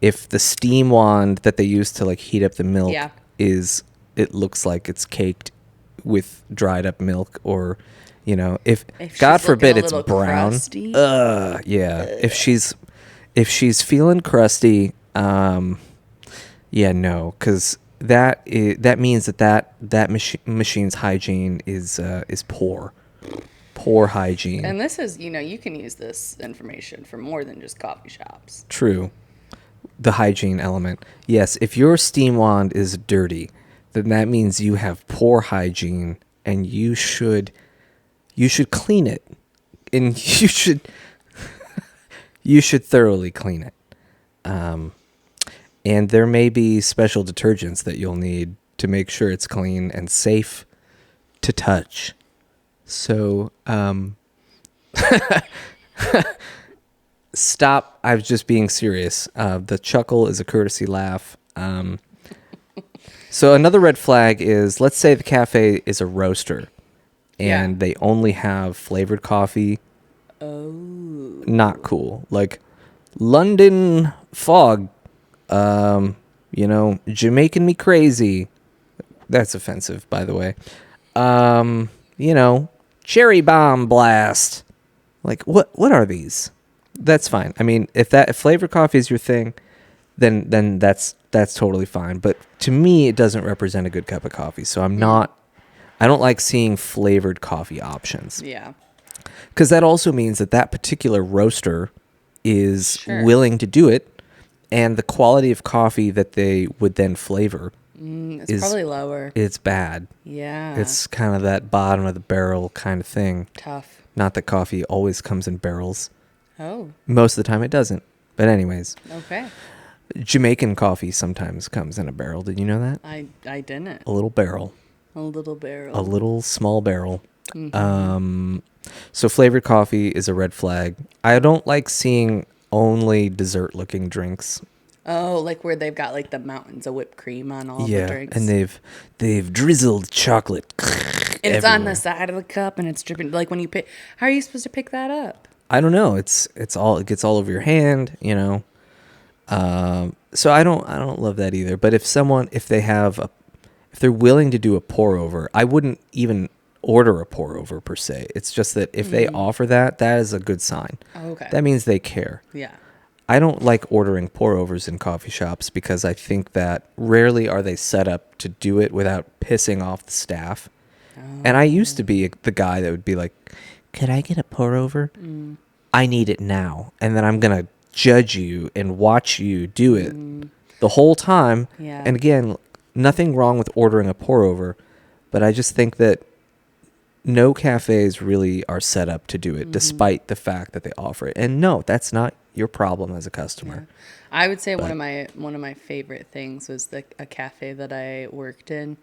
If the steam wand that they use to like heat up the milk Yeah. it looks like it's caked with dried up milk, or you know, if If God she's looking forbid a it's little brown. crusty. Yeah. If she's feeling crusty, yeah, no, because that means that machine's hygiene is poor hygiene. And this is, you can use this information for more than just coffee shops. True. The hygiene element. Yes, if your steam wand is dirty, then that means you have poor hygiene, and you should clean it. And you should thoroughly clean it. And there may be special detergents that you'll need to make sure it's clean and safe to touch. So, stop. I was just being serious. The chuckle is a courtesy laugh. So another red flag is, let's say the cafe is a roaster and Yeah. they only have flavored coffee. Oh. Not cool. Like London fog, Jamaican me crazy. That's offensive, by the way. Cherry bomb blast. Like what are these? That's fine. I mean, if flavored coffee is your thing, then that's totally fine. But to me, it doesn't represent a good cup of coffee. So I don't like seeing flavored coffee options. Yeah. Because that also means that particular roaster is Sure. willing to do it, and the quality of coffee that they would then flavor It's is probably lower. it's bad. Yeah. It's kind of that bottom of the barrel kind of thing. tough. Not that coffee always comes in barrels. Oh, Most of the time it doesn't. But anyways, okay. Jamaican coffee sometimes comes in a barrel. Did you know that? I didn't. A little barrel. A little barrel. A little small barrel. Mm-hmm. So flavored coffee is a red flag. I don't like seeing only dessert looking drinks. Oh, like where they've got like the mountains of whipped cream on all the Yeah, drinks. and they've drizzled chocolate. And it's on everywhere. the side of the cup and it's dripping. Like when you pick, how are you supposed to pick that up? I don't know. It gets all over your hand, So I don't love that either. But if they're willing to do a pour over, I wouldn't even order a pour over per se. It's just that if they offer that is a good sign. Oh, okay. That means they care. Yeah. I don't like ordering pour-overs in coffee shops because I think that rarely are they set up to do it without pissing off the staff. And I used to be the guy that would be like, could I get a pour-over? I need it now. And then I'm going to judge you and watch you do it the whole time. Yeah. And again, nothing wrong with ordering a pour-over, but I just think that no cafes really are set up to do it, despite the fact that they offer it. And no, that's not your problem as a customer. Yeah. I would say one of my favorite things was a cafe that I worked in,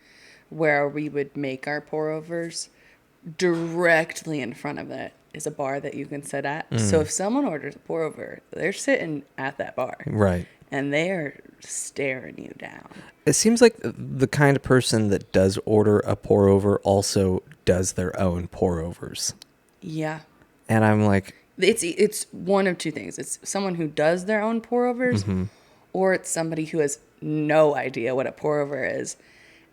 where we would make our pour overs. Directly in front of it is a bar that you can sit at. So if someone orders a pour over, they're sitting at that bar, Right. and they are staring you down. It seems like the kind of person that does order a pour over also does their own pour overs. Yeah. And I'm like, It's one of two things. It's someone who does their own pour overs, or it's somebody who has no idea what a pour over is.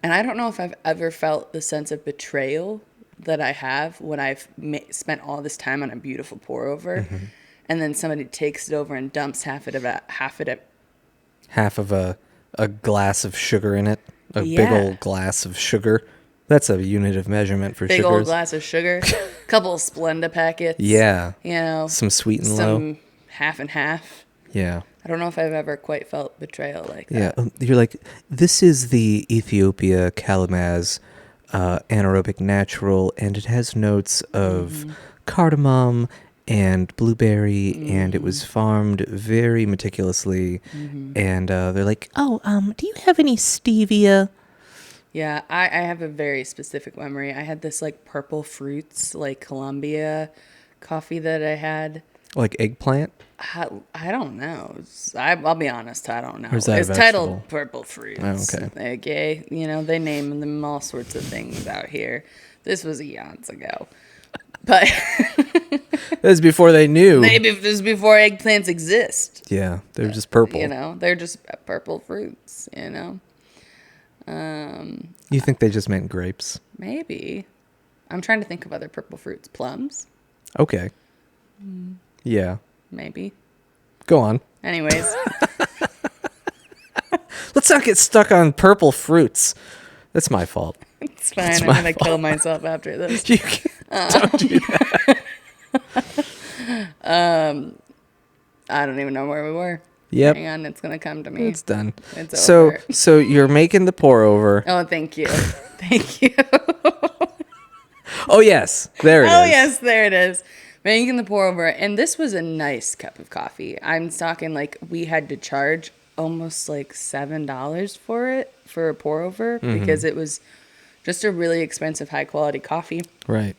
And I don't know if I've ever felt the sense of betrayal that I have when I've spent all this time on a beautiful pour over, and then somebody takes it over and dumps half half of a glass of sugar in it, a big Yeah. old glass of sugar. That's a unit of measurement for big sugars. old glass of sugar, couple of Splenda packets. Yeah. You know, Some sweet and low. some half and half. Yeah. I don't know if I've ever quite felt betrayal like Yeah. that. You're like, this is the Ethiopia Kalamaz anaerobic natural, and it has notes of cardamom and blueberry, and it was farmed very meticulously. And they're like, oh, do you have any stevia? Yeah, I have a very specific memory. I had this like purple fruits, like Colombia coffee that I had. Like eggplant? I don't know. I'll be honest, I don't know. Or is that a It's vegetable? titled Purple Fruits. Oh, okay. Okay, you know, they name them all sorts of things out here. This was eons ago. But That was before they knew. maybe this is before eggplants exist. Yeah, they're just purple. You know, they're just purple fruits, you know. You think they just meant grapes? Maybe. I'm trying to think of other purple fruits. Plums? Okay. Yeah. Maybe. Go on. Anyways, Let's not get stuck on purple fruits. That's my fault. it's fine. I'm my going to kill myself after this. You can't- don't do that. I don't even know where we were. Yep. Hang on, it's going to come to me. It's done. It's so over. so you're making the pour over. Oh, thank you. Thank you. Oh yes, there it is. Oh, yes, there it is. Making the pour over. And this was a nice cup of coffee. I'm talking like we had to charge almost like $7 for it, for a pour over, because it was just a really expensive, high quality coffee. Right.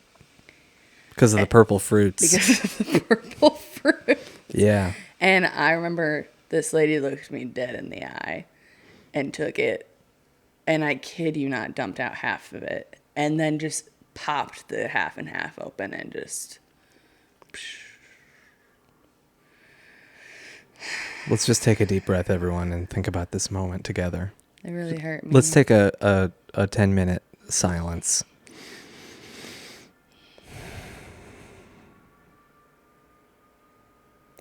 Because of the purple fruits. Because of the purple fruit. Yeah. And I remember this lady looked me dead in the eye and took it. And I kid you not, dumped out half of it. And then just popped the half and half open and just... Let's just take a deep breath, everyone, and think about this moment together. It really hurt me. Let's take a 10-minute silence.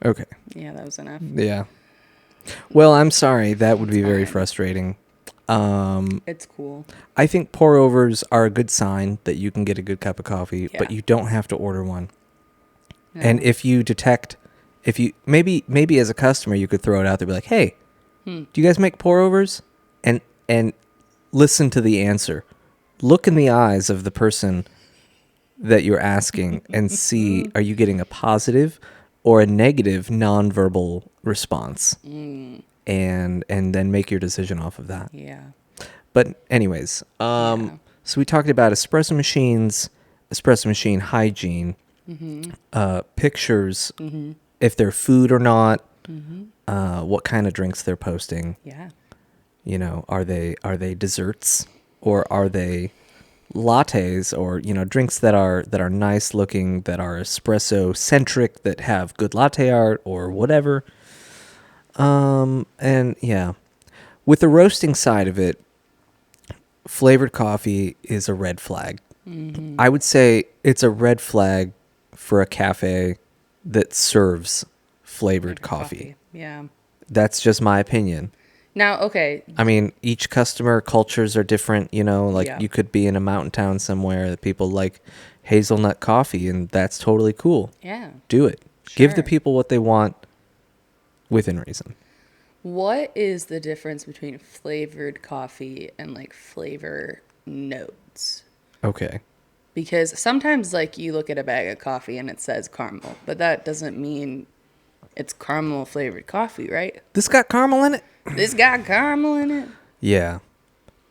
Okay. Yeah, that was enough. Yeah. Well, I'm sorry. That would be very fine. frustrating. It's cool. I think pour overs are a good sign that you can get a good cup of coffee, but Yeah. you don't have to order one. No. And if you detect, if you maybe as a customer you could throw it out there, be like, "Hey, do you guys make pour overs?" And listen to the answer. Look in the eyes of the person that you're asking and see, are you getting a positive or a negative nonverbal response? And then make your decision off of that. Yeah. But anyways, so we talked about espresso machines, espresso machine hygiene, pictures, if they're food or not, what kind of drinks they're posting. Yeah. You know, are they desserts or are they lattes or, you know, drinks that are nice looking, that are espresso centric, that have good latte art or whatever. And yeah, with the roasting side of it, flavored coffee is a red flag. I would say it's a red flag for a cafe that serves flavored coffee. Yeah. That's just my opinion. Now, okay. I mean, each customer cultures are different, you know, like Yeah. you could be in a mountain town somewhere that people like hazelnut coffee, and that's totally cool. Yeah. Do it. Give the Sure. people what they want within reason. What is the difference between flavored coffee and like flavor notes? Okay. Because sometimes like you look at a bag of coffee and it says caramel, but that doesn't mean it's caramel flavored coffee, right? This got caramel in it? This got caramel in it. Yeah.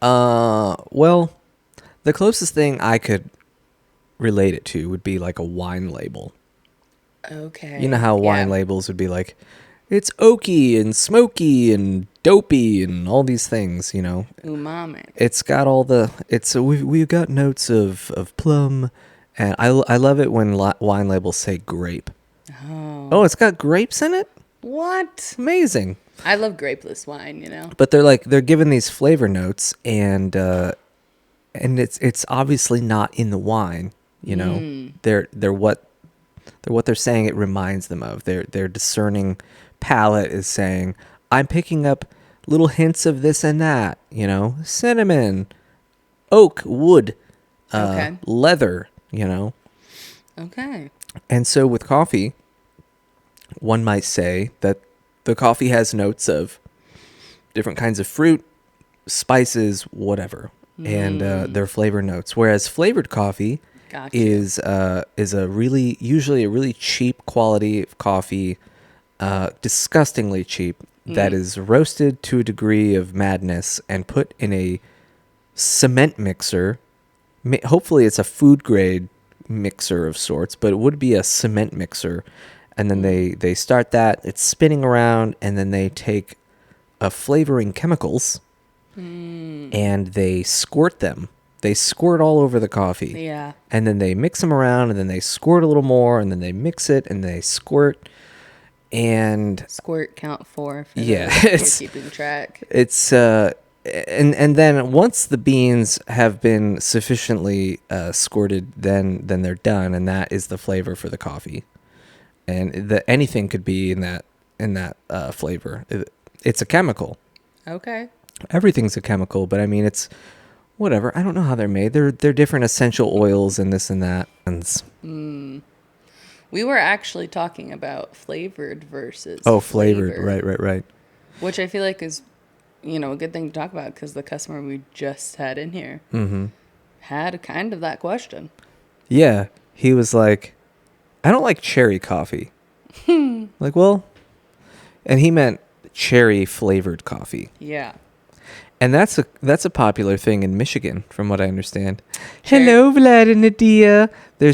Well, the closest thing I could relate it to would be like a wine label. Okay. You know how wine Yeah. labels would be like, it's oaky and smoky and dopey and all these things, you know. Umami. It's got all the, we've got notes of plum, and I love it when wine labels say grape. Oh, it's got grapes in it? What? Amazing. I love grapeless wine, you know? But they're given these flavor notes, and it's obviously not in the wine, you know. They're what they're saying it reminds them of. Their discerning palate is saying, I'm picking up little hints of this and that, you know, cinnamon, oak, wood, Okay. leather, you know. Okay. And so with coffee, one might say that the coffee has notes of different kinds of fruit, spices, whatever, and their flavor notes. Whereas flavored coffee Gotcha. is usually a really cheap quality of coffee, disgustingly cheap, that is roasted to a degree of madness and put in a cement mixer. Hopefully it's a food grade mixer of sorts, but it would be a cement mixer. And then they start that, it's spinning around, and then they take flavoring chemicals and they squirt them. They squirt all over the coffee. Yeah. And then they mix them around, and then they squirt a little more, and then they mix it, and they squirt. And Squirt count 4. For Yeah, those who are it's- keeping track. it's and then once the beans have been sufficiently squirted, then they're done, and that is the flavor for the coffee. And anything could be in that flavor. It's a chemical. Okay. Everything's a chemical, but I mean it's whatever. I don't know how they're made. They're different essential oils and this and that. And We were actually talking about flavored versus flavored. flavor, Right. which I feel like is, you know, a good thing to talk about because the customer we just had in here had kind of that question. Yeah, he was like, I don't like cherry coffee. Like, well, and he meant cherry flavored coffee. Yeah. And that's a popular thing in Michigan, from what I understand. Sure. Hello, Vlad and Nadia. They're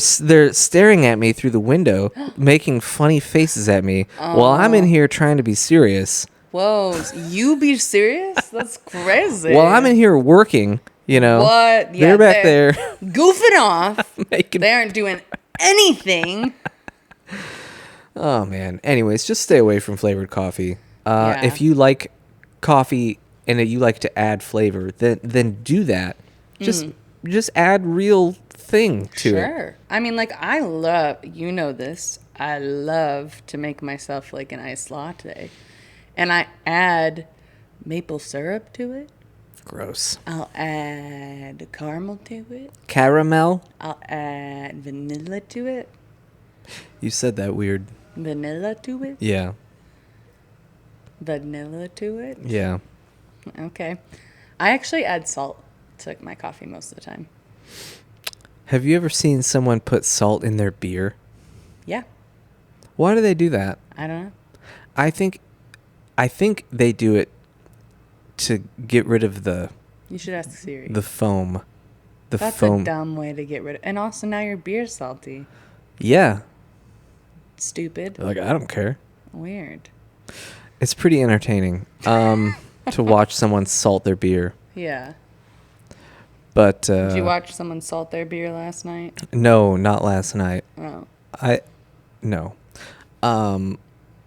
staring at me through the window, making funny faces at me while I'm in here trying to be serious. Whoa, you be serious? That's crazy. While I'm in here working, you know. What? they're Yeah, back there goofing off. making. They aren't doing anything. Oh man. Anyways, just stay away from flavored coffee. Yeah. If you like coffee and you like to add flavor, then do that. Just add real thing to it. Sure. I mean, like, I love, you know this, I love to make myself like an iced latte. And I add maple syrup to it. Gross. I'll add caramel to it. Caramel? I'll add vanilla to it. You said that weird. Vanilla to it. Yeah. Vanilla to it. Yeah. Okay. I actually add salt to my coffee most of the time. Have you ever seen someone put salt in their beer? Yeah. Why do they do that? I don't know. I think they do it to get rid of the You should ask Siri. foam. That's foam. a dumb way to get rid of. And also now your beer's salty. Yeah. Stupid. Like, I don't care. Weird. It's pretty entertaining to watch someone salt their beer. Yeah. But Did you watch someone salt their beer last night? no, not last night. Oh. No.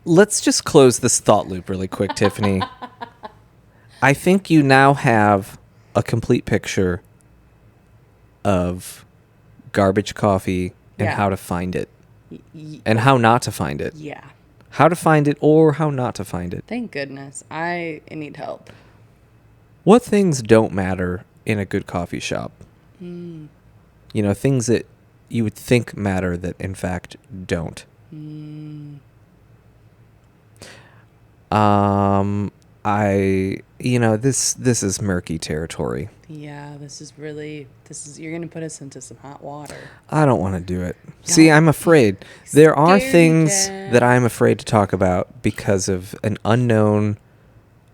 Let's just close this thought loop really quick, Tiffany. I think you now have a complete picture of garbage coffee and Yeah. how to find it and how not to find it. Yeah. how to find it or how not to find it. Thank goodness. I need help. What things don't matter in a good coffee shop? Mm. You know, things that you would think matter that in fact don't. Mm. This is murky territory. Yeah, you're going to put us into some hot water. I don't want to do it. See, I'm afraid. There are things that I'm afraid to talk about because of an unknown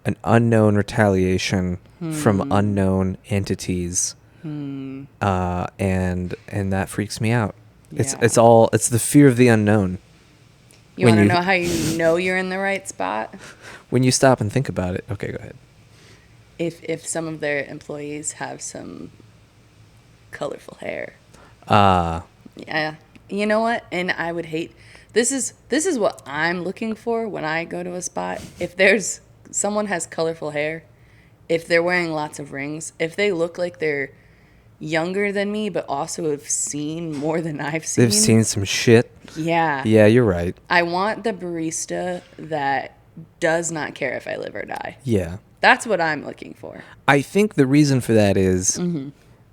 retaliation from unknown entities. And that freaks me out. Yeah. It's the fear of the unknown. You want to know how you know you're in the right spot? When you stop and think about it. Okay, go ahead. If some of their employees have some colorful hair. Yeah. You know what? And I would hate this is what I'm looking for when I go to a spot. If someone has colorful hair, if they're wearing lots of rings, if they look like they're younger than me but also have seen more than I've seen. They've seen some shit. Yeah. Yeah, you're right. I want the barista that does not care if I live or die. Yeah. That's what I'm looking for. I think the reason for that is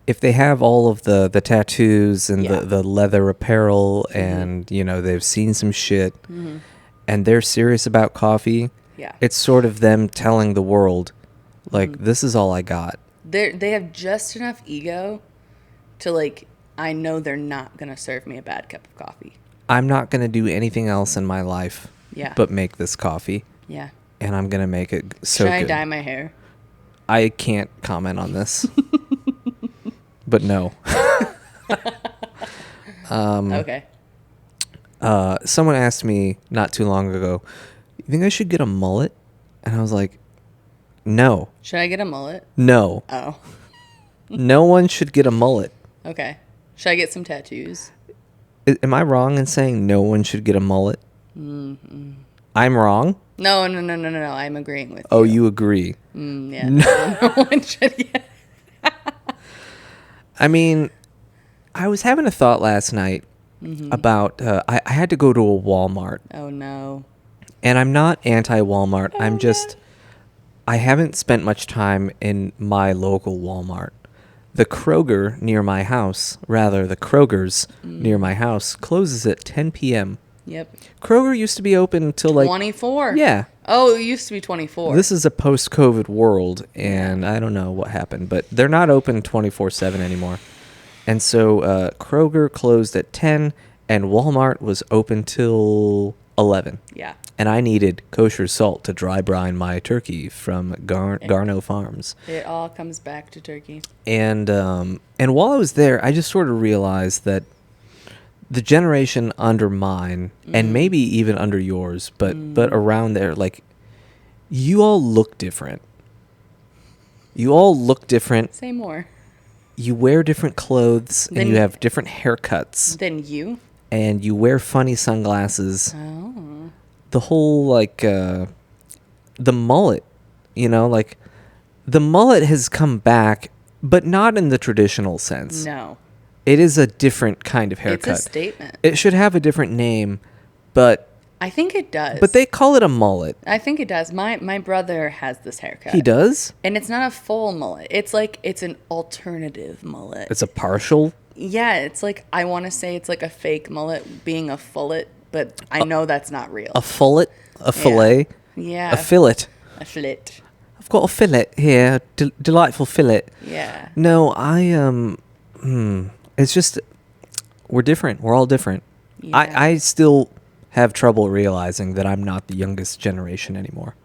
if they have all of the tattoos and the leather apparel and, they've seen some shit and they're serious about coffee, it's sort of them telling the world, like, this is all I got. They have just enough ego to, like, I know they're not going to serve me a bad cup of coffee. I'm not going to do anything else in my life but make this coffee. Yeah. And I'm going to make it so good. Should I dye my hair? I can't comment on this. But no. Okay. Someone asked me not too long ago, you think I should get a mullet? And I was like, no. Should I get a mullet? No. Oh. No one should get a mullet. Okay. Should I get some tattoos? Am I wrong in saying no one should get a mullet? Mm-mm. I'm wrong? No. I'm agreeing with you. Oh, you agree? Yeah. No one should get. I mean, I was having a thought last night about, I had to go to a Walmart. Oh, no. And I'm not anti-Walmart. I haven't spent much time in my local Walmart. The Kroger near my house, the Kroger's near my house, closes at 10 p.m. Yep. Kroger used to be open until 24. Yeah. Oh, it used to be 24. This is a post-COVID world, and I don't know what happened, but they're not open 24/7 anymore. And so Kroger closed at 10, and Walmart was open till 11. Yeah. And I needed kosher salt to dry brine my turkey from Garno Farms. It all comes back to turkey. And while I was there, I just sort of realized that the generation under mine, and maybe even under yours, but around there, like, you all look different. You all look different. Say more. You wear different clothes, and you have different haircuts. Than you? And you wear funny sunglasses. Oh. The whole, like, the mullet, like, the mullet has come back, but not in the traditional sense. No. It is a different kind of haircut. It's a statement. It should have a different name, but... I think it does. But they call it a mullet. I think it does. My brother has this haircut. He does? And it's not a full mullet. It's like, it's an alternative mullet. It's a partial? Yeah, it's like, I want to say it's like a fake mullet being a fullet, but I know that's not real. A fullet? A fillet? Yeah. A fillet? A fillet. I've got a fillet here. Delightful fillet. Yeah. No, it's just, we're different. We're all different. Yeah. I still have trouble realizing that I'm not the youngest generation anymore.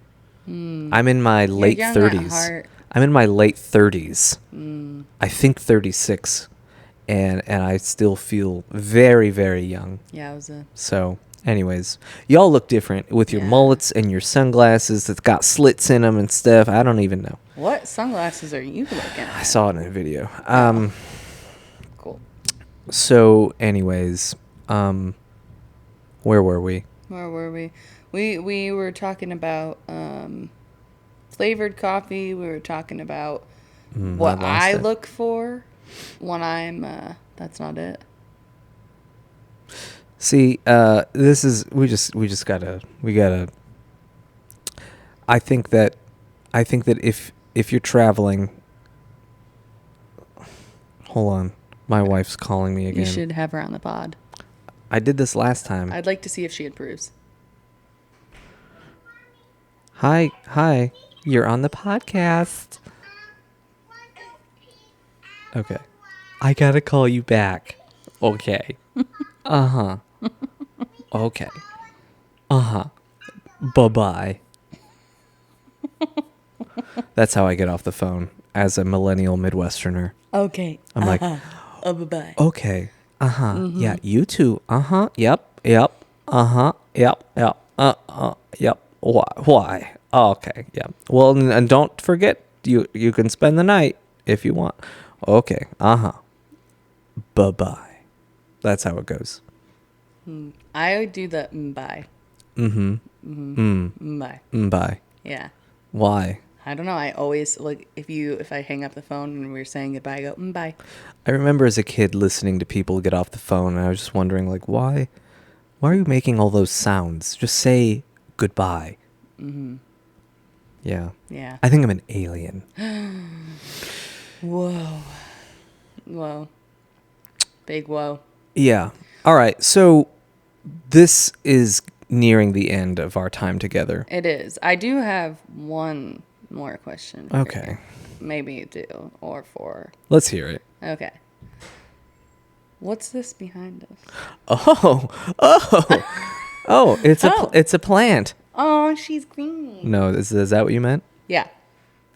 I'm in my late 30s. I'm in my late 30s. I think 36. And I still feel very, very young. Yeah, So, anyways, y'all look different with your mullets and your sunglasses that's got slits in them and stuff. I don't even know. What sunglasses are you looking at? I saw it in a video. Cool. So, anyways, where were we? We were talking about flavored coffee. We were talking about what I look for when I'm... that's not it. See, this is we just gotta. I think that if you're traveling, hold on, my wife's calling me again. You should have her on the pod. I did this last time. I'd like to see if she approves. Hi, you're on the podcast. Okay, I gotta call you back. Okay. Uh-huh. Okay. Uh-huh. Bye-bye. That's how I get off the phone as a millennial Midwesterner. Okay. I'm like, bye-bye. okay. Uh-huh. Yeah, you too. Uh-huh. Yep. Uh-huh. Yep. Yep. Why? Oh, okay. Yeah. Well, and don't forget, you can spend the night if you want. Okay. Uh-huh. Bye-bye. That's how it goes. I do the bye. Bye. Bye. Yeah. Why? I don't know. I always like if I hang up the phone and we're saying goodbye, I go bye. I remember as a kid listening to people get off the phone, and I was just wondering, like, why are you making all those sounds? Just say goodbye. Yeah. Yeah. I think I'm an alien. Whoa. Big whoa. Yeah. All right. So this is nearing the end of our time together. It is. I do have one more question. for Okay. you. Maybe two or four. Let's hear it. Okay. What's this behind us? Oh, it's a plant. Oh, she's green. No, is that what you meant? Yeah.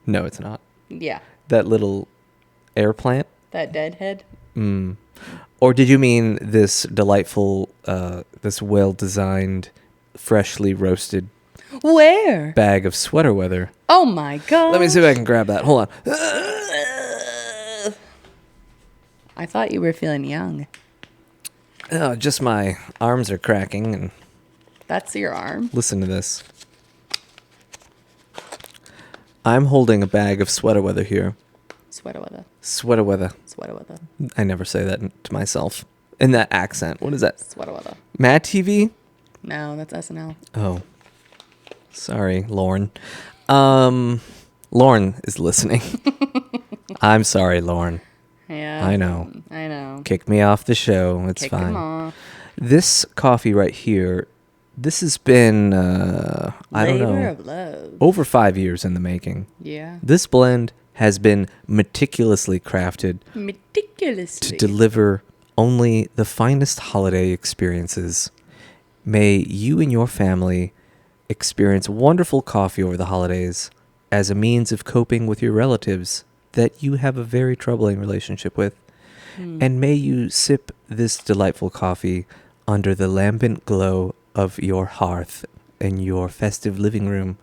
No, it's not. Yeah. That little air plant? That deadhead. Or did you mean this delightful, this well-designed, freshly roasted Where? bag of sweater weather? Oh my god. Let me see if I can grab that. Hold on. I thought you were feeling young. Oh, just my arms are cracking. And That's your arm. listen to this. I'm holding a bag of sweater weather here. Sweater weather. Sweater weather. Sweater weather. I never say that to myself. In that accent. What is that? Sweater weather. Mad TV? No, that's SNL. Oh. Sorry, Lauren. Lauren is listening. I'm sorry, Lauren. Yeah. I know. I know. Kick me off the show. It's Kick fine. him off. This coffee right here, this has been, I don't Labor know, of love. over 5 years in the making. Yeah. This blend has been meticulously crafted Meticulously. to deliver only the finest holiday experiences. May you and your family experience wonderful coffee over the holidays as a means of coping with your relatives that you have a very troubling relationship with. And may you sip this delightful coffee under the lambent glow of your hearth in your festive living room,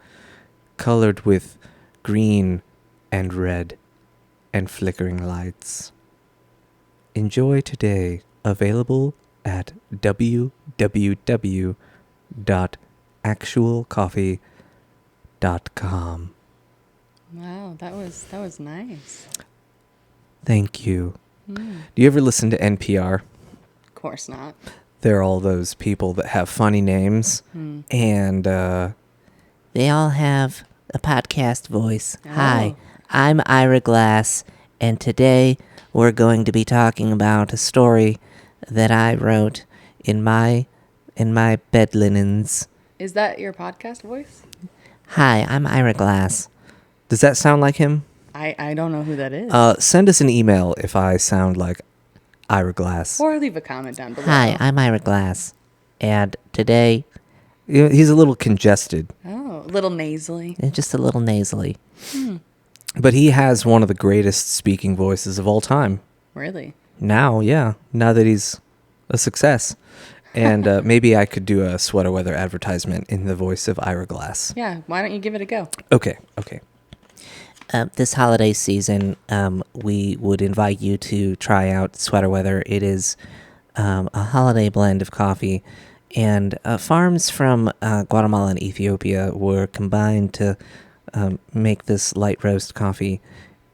colored with green and red and flickering lights. Enjoy today. Available at www.actualcoffee.com. Wow, that was nice. Thank you. Do you ever listen to NPR? Of course not. They're all those people that have funny names, and they all have a podcast voice. Oh. Hi, I'm Ira Glass, and today we're going to be talking about a story that I wrote in my bed linens. Is that your podcast voice? Hi, I'm Ira Glass. does that sound like him? I don't know who that is. Send us an email if I sound like Ira Glass. Or leave a comment down below. Hi, I'm Ira Glass, and today, You know, he's a little congested, Oh, a little nasally. just a little nasally. but he has one of the greatest speaking voices of all time. Really? Now that he's a success. And maybe I could do a sweater weather advertisement in the voice of Ira Glass. Yeah, why don't you give it a go? Okay. This holiday season, we would invite you to try out Sweater Weather. It is a holiday blend of coffee, and farms from Guatemala and Ethiopia were combined to make this light roast coffee,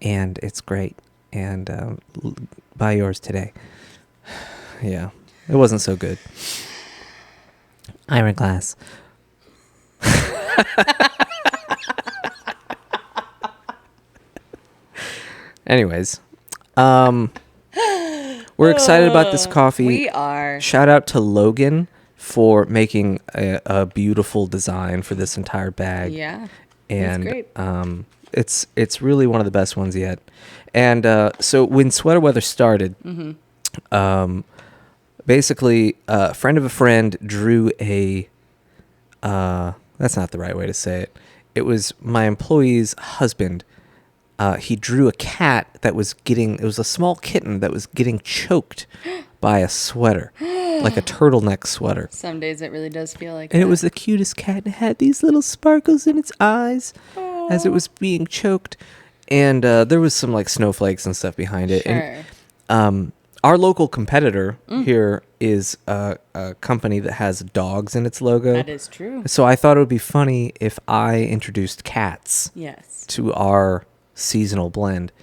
and it's great. And buy yours today. Yeah, it wasn't so good. Ira Glass. Anyways, we're excited about this coffee. We are. Shout out to Logan for making a beautiful design for this entire bag. Yeah. And great. It's really one of the best ones yet. And so when Sweater Weather started, basically a friend of a friend drew a that's not the right way to say it. It was my employee's husband. He drew a cat that was it was a small kitten that was getting choked by a sweater, like a turtleneck sweater. Some days it really does feel like And that. it was the cutest cat. It had these little sparkles in its eyes as it was being choked. And there was some like snowflakes and stuff behind it. Sure. And our local competitor here is a company that has dogs in its logo. That is true. So I thought it would be funny if I introduced cats Yes. to our seasonal blend.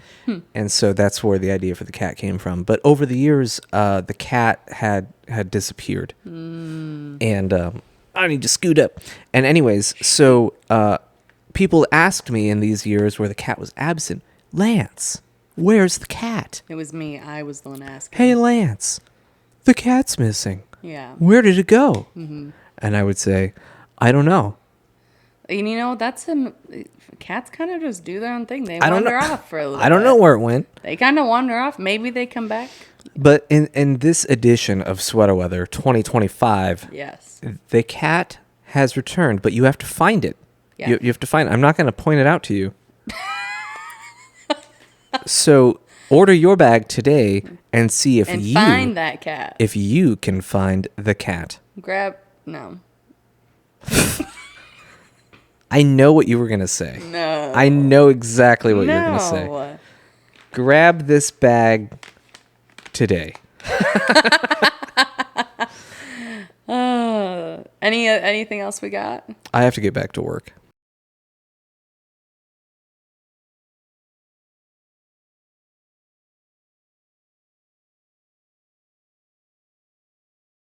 And so that's where the idea for the cat came from. But over the years, the cat had disappeared. And I need to scoot up. And anyways, so people asked me in these years where the cat was absent, Lance, where's the cat? It was me. I was the one asking. Hey, Lance, the cat's missing. Yeah. Where did it go? And I would say, I don't know. And you know, that's cats kind of just do their own thing. They I don't wander know. off for a little I don't bit. know where it went. They kind of wander off. Maybe they come back. But in this edition of Sweater Weather 2025, Yes. the cat has returned, but you have to find it. Yeah. You have to find it. I'm not going to point it out to you. So order your bag today and see if And you find that cat. if you can find the cat. No. I know what you were going to say. No. I know exactly what you're going to say. No. Grab this bag today. Anything else we got? I have to get back to work.